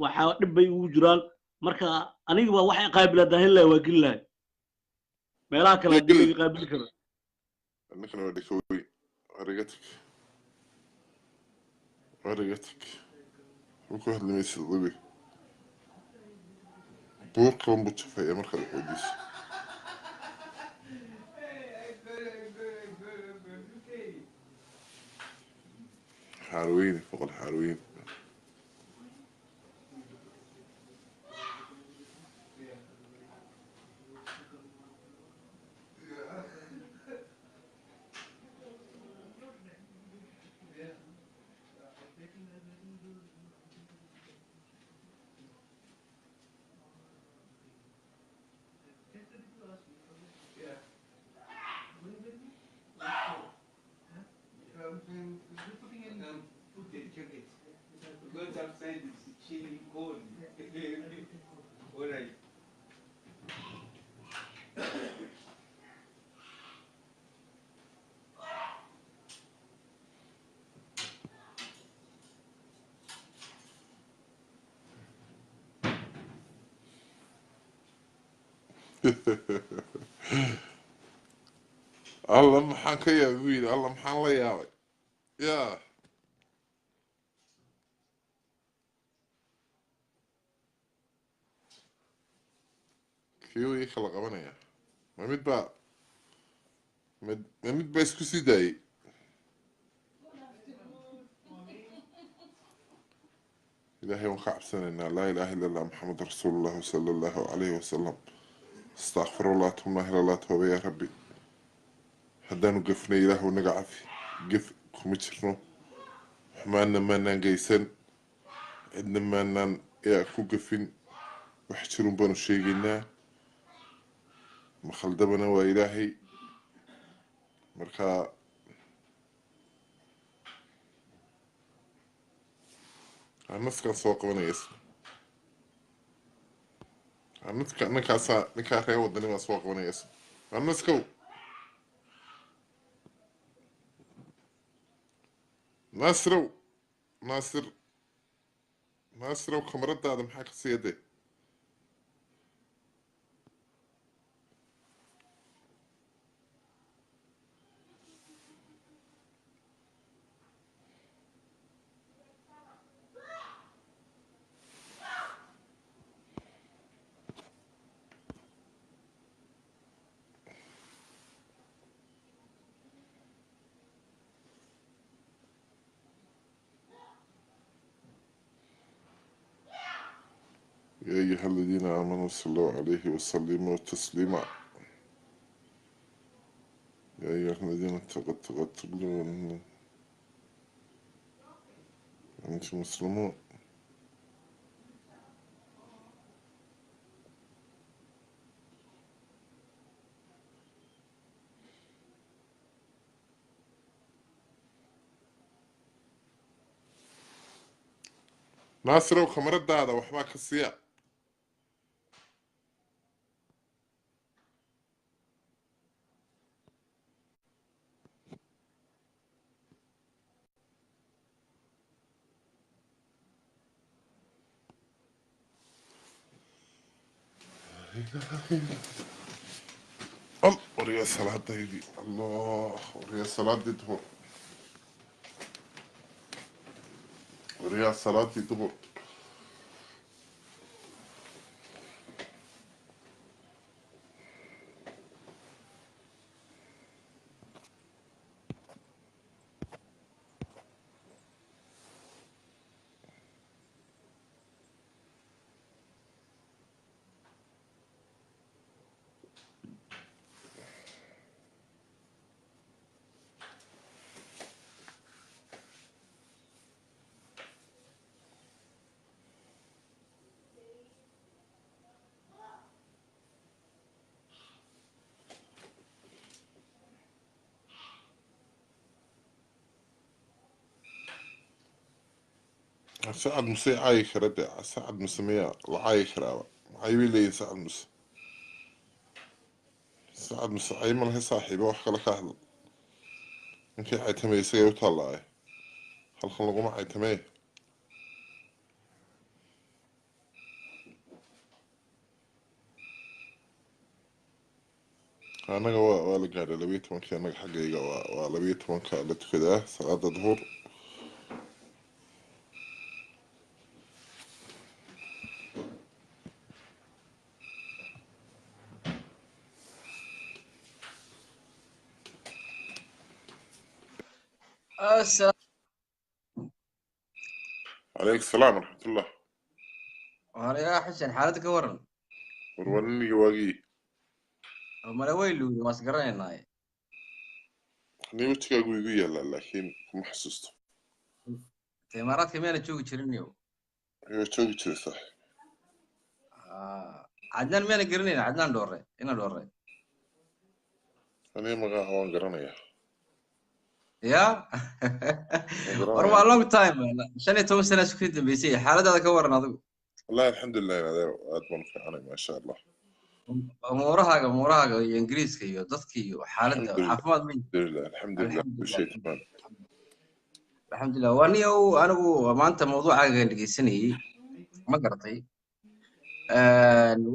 waxa dhib bay ugu jiraan marka aniga waa wax qaabilada helay waa gilay meelaha kale laga qaabil karo نحن وديكوي ورقتك وكل واحد لما يصير ضبي بوق لهم بتشوف هي مركز الحديث حلوين فوق الحلوين الله محان كيا ويل الله محان لا يا يا كيو يخلق أبنايا ما متبع ما متبع اسكسي داي إلهي وخعب سنة لا إله إلا الله محمد رسول الله صلى الله عليه وسلم استغفر الله ثم إلى الله توبة يا ربي هدانو قفنا إله ونقعفي قف كمتشرنو حمانا مانا قيسان عندنا مانا يأكو قفين وحشرون بانو شيقنا مخلدبنا وإلهي مركا الناس كان سوق وانا يسمع الناس كان نكاسا ودني ما سوق وانا يسمع الناس كو ناصرو ناصرو كاميرا هذا محاك سيدي يا أيها الذين آمنوا صلوا عليه وسلموا تسليما يا أيها الذين اتقوا أنتم مسلمون ناصر وكاميرا هذا وحماك السياق الله وريا الصلاة دي الله وريا الصلاة دي تهور وريا الصلاة دي تهور سعد مسي عايش ردع سعد مسمية العايش راوة عايبي لي سعد مس سعد مس عايما له صاحبه وحكى لك أهل يمكن عيتمي يسير وطلع هل خلقوا ما عيتمي أنا ولا قاعد لبيت من كان حقيقة ولبيت من كان كذا صلاة الظهر السلام عليك السلام ورحمة الله عليكم يا حسن حالتك ورن وروني واقي ما ويلو ما سقرينا أنا وجهك أقول يلا لكن ما حسسته تمارات كمان تشوف تشرنيو أيوة تشوفي تشوفي صح عدنان مين قرنين عدنان دوري هنا دوري أنا ما قاعد قرنيا يا ورما لونج تايم شنو تو سنه سكريت بي سي حالة هذا كورنا ادو والله الحمد لله أنا أدمن في أنا ما شاء الله امورها انجليزك iyo dadka iyo xaaladda caafimaad min الحمد لله كل شيء تمام الحمد لله واني anigu maanta mawduucaaga dhageysanayay ma garatay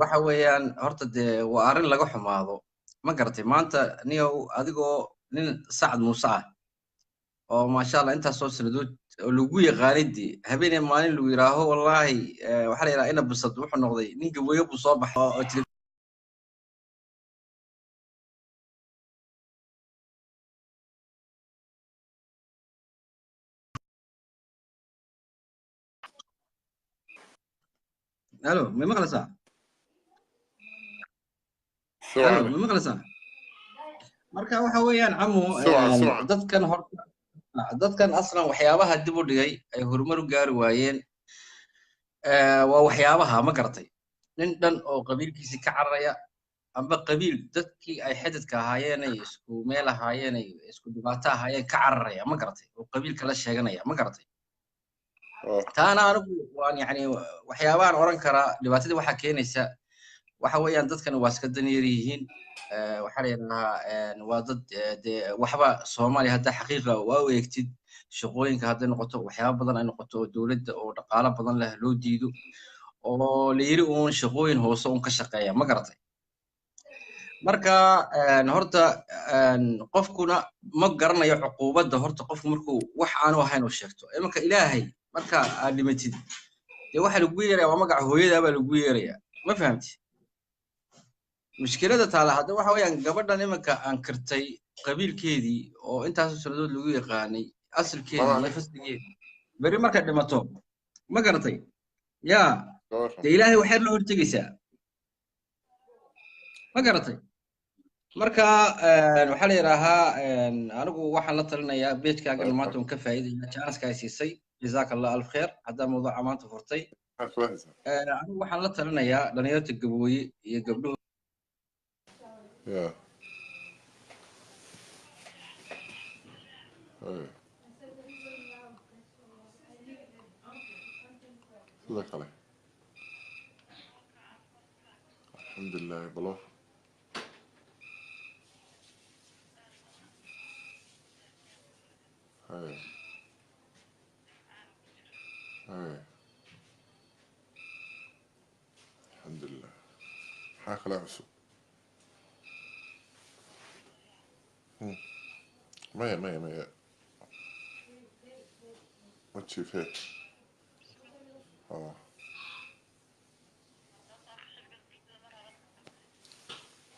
waxa weeyaan horta dee waa arrin laga xumaado ma garatay maanta niyow adigoo nin sacad muuse ah oo maasha allah intaasoo sanadood oo lagu yaqaanay dee habeenee maalin lagu yidhaaho wallaahi waxaa la yidhaha ina bisad wuxuu noqday nin gaweeye buu soo baxay oo الو ما مقلسة الو ما مقلسة marka waxa weeyaan camo dadkan horta dadkan aslan waxyaabaha dib u dhigay ay horumar u gaari waayeen waa waxyaabaha ma garatay nin dhan oo qabiilkiisii ka cararaya amba qabiil dadkii ay xididka ahaayeen ay isku meel ahaayeen ay isku dhibaato ahaayeen ka cararaya ma garatay oo qabiil kala sheeganaya ma garatay taana anigu waan yani waxyaabahan oran karaa dhibaatadii waxaa keenaysa waxa weeyaan dadkan waa iska danyeer yihiin waxaa la yidhahaa waa dad dee waxba soomaaliya hadda xaqiiqa waa u eegtid shaqooyinka hadday noqoto waxyaaba badan ay noqoto oo dowladda oo dhaqaalo badan leh loo diido oo la yiri uun shaqooyin hoose uun ka shaqeeya ma garatay marka horta qofkuna ma garanayo cuquubadda horta qofku markuu wax aanu ahayn uu sheegto imanka ilaahay marka aad dhimatid dee waxa lagu yeeraya waa magaca hooyadaa baa lagu yeeraya ma fahamti mushkilada taala hadda waxa weeyaan gabadhan imanka aan kirtay qabiilkeedii oo intaasoo sanadood lagu yaqaanay asalkeedii iyo fasligeedii beri markay dhimato ma garatay yaa dee ilaahay waxaad la hortegaysaa ma garatay marka waxaa la yidhaahaa anigu waxaan la talinayaa beejkaagan maanta un ka faa'iidaya jaaniska ay siisay jazaaka allah alf kheer haddaa mawduuca maanta furtay anigu waxaan la talinayaa dhalinyarta gabooye iyo gabdhuhu sidoo kale alxamdulilah balo alxamdulilah maxaa kale cusub maya maya maya ma jiifee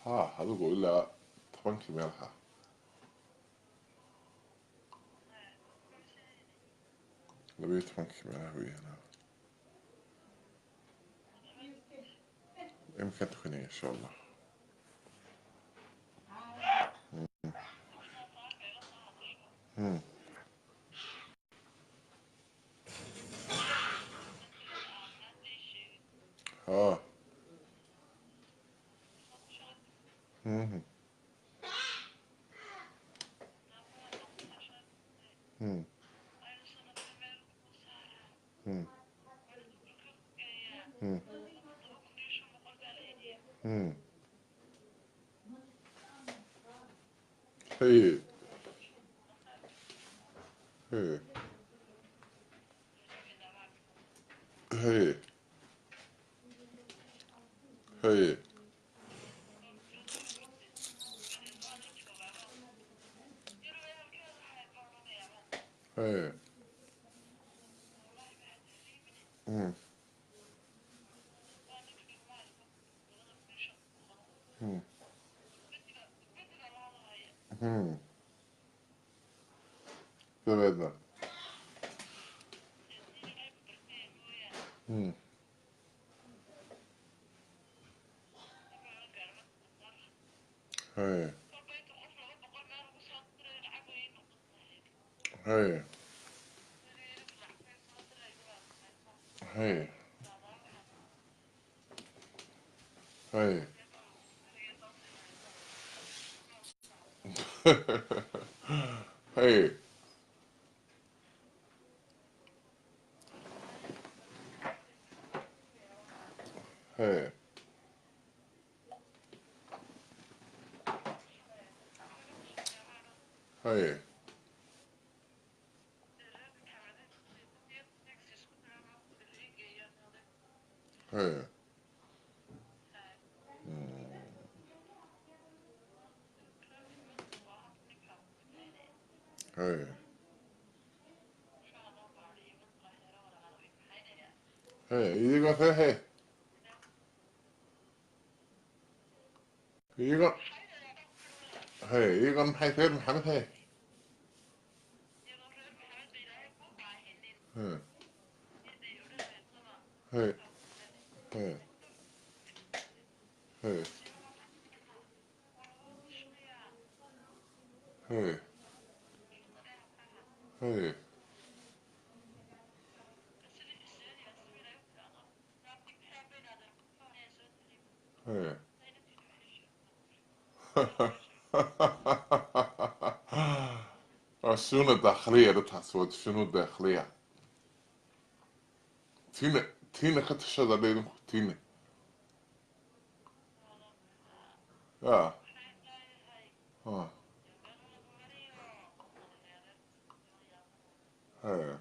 ha adigu ilaa 10 meelaha لبيه 10 meelaha weeyaan يمكن تكون إن شاء الله ها مم. مم. مم. مم. مم. هي هي هي هي هي مم. مم. مم. تبعدنا مم. هي هي هي هي هي هي هي هي iyaga he iyaga iyaga maxay reer maxamed he he he he he he الشؤون الداخلية ده تحسود الشؤون الداخلية تينا كتشهد عليهم تينا اه اه اه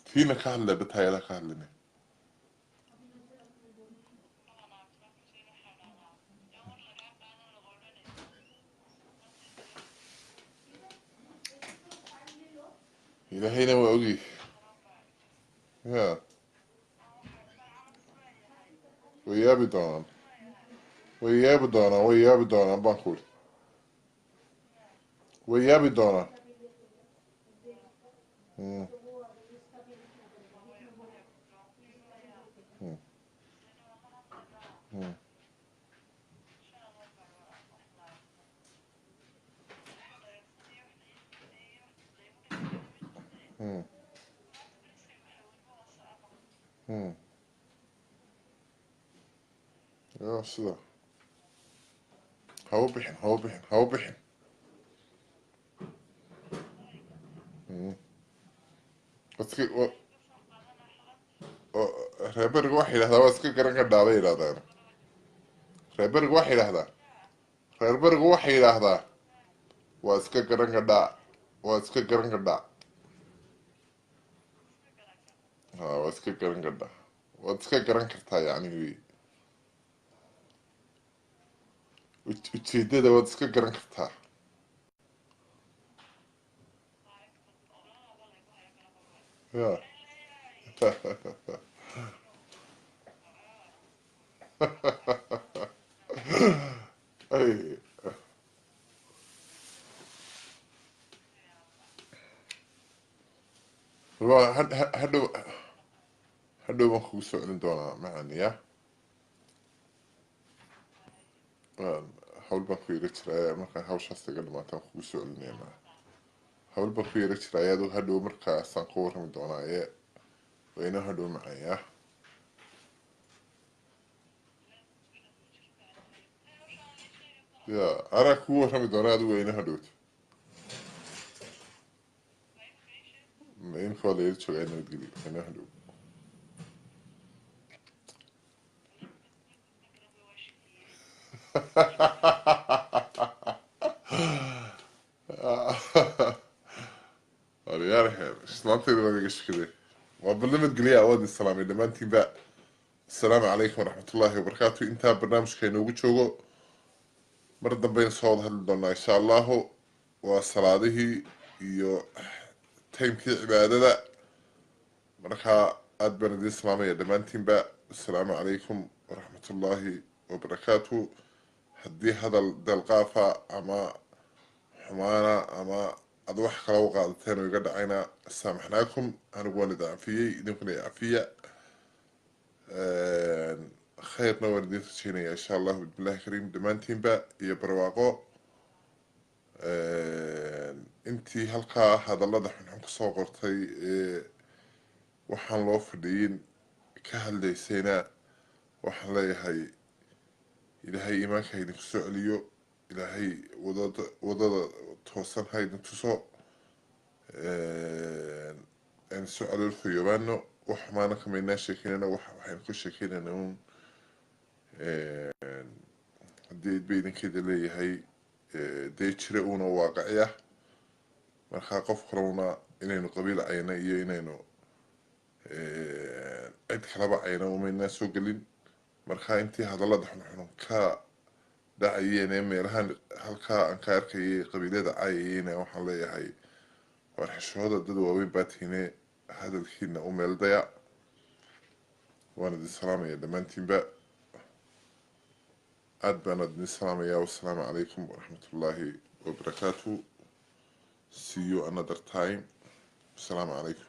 تينا كهلا بتهيأ كهلنا إذا هنا وأجي يا ويابي دونان ويابي دونان بنقول ويابي دونان مم. مم. مم. مم. مم. يا سيدي هو بحن مم. بس كي reeberga waxa yidhahdaa waa iska garan gadhaa bay yidhahdaan reeberga waxa yidhahdaa reerberga waxa yidhaahdaa waa iska garan gadhaa waa iska garan gadhaa ha waa iska garan gadhaa waad iska garan kartaa yacni ujeedada waad iska garan kartaa ya ay waa hadhow baan kugu soo celin doonaa macaniya hawl baan ku yara jiraa markaan hawshaas iga dhamaataan kugu soo celinaya hawl baan ku yara jiraa ayadoo hadhow markaasaan ku warrami doonaa wayna hadhow macaya ya anaa kugu warrami doonaa adigu wayna hadhowto imika waa la yara joogaa nabadgelyo wayna hadhow waryaarahe islaanteeda waad iga shakaday waa barnaamij geliya awood islaamay dhammaantiinba asalaamu calaykum waraxmatullaahi wabarakaatu intaa barnaamijka inoogu joogo mar dambeyn soo wada hadli doonaa insha allahu waa salaadihii iyo taymkii cibaadada markaa aad baan idiin salaamaya dhammaantiinba asalaamu calaykum waraxmatullaahi wabarakaatu haddii hadal delqaafa ama xumaana ama ad wax kala u qaadateen oo iga dhacayna saamaxnaakum anigu waan idin cafiyey idinkuna cafiya khayrna waan idiin rajeynaya insha allahu bismillahi kariim dhammaantiinba iyo barwaaqo intii halkaa hadallada xunxun kasoo qortay ee waxaan loo fadhiyin ka hadlaysayna waxaan leeyahay ilaahay iimaanka ha idinku soo celiyo ilaahay wadada toosan ha idin tuso aan soo calool fayoobaano wax xumaana kamaynaa sheekeynana waxaynu ka sheekeynana uun haddii idba idinkeeda leeyahay dee jira uuna waaqici ah markaa qof kalena inaynu qabiil cayna iyo inaynu cid kalaba cayna umaynaa soo gelin markaa intii hadallada xunxun ka dhacayeen ee meelahan halkaa aan ka arkayay qabiilada caayayeyna waxaan leeyahay war xishooda dad waaweyn baa tihiine hadalkiina u meeldaya وانا دي سلامة يا دمانتين بقى أدبنا دي سلامة يا والسلام عليكم ورحمة الله وبركاته see you another time السلام عليكم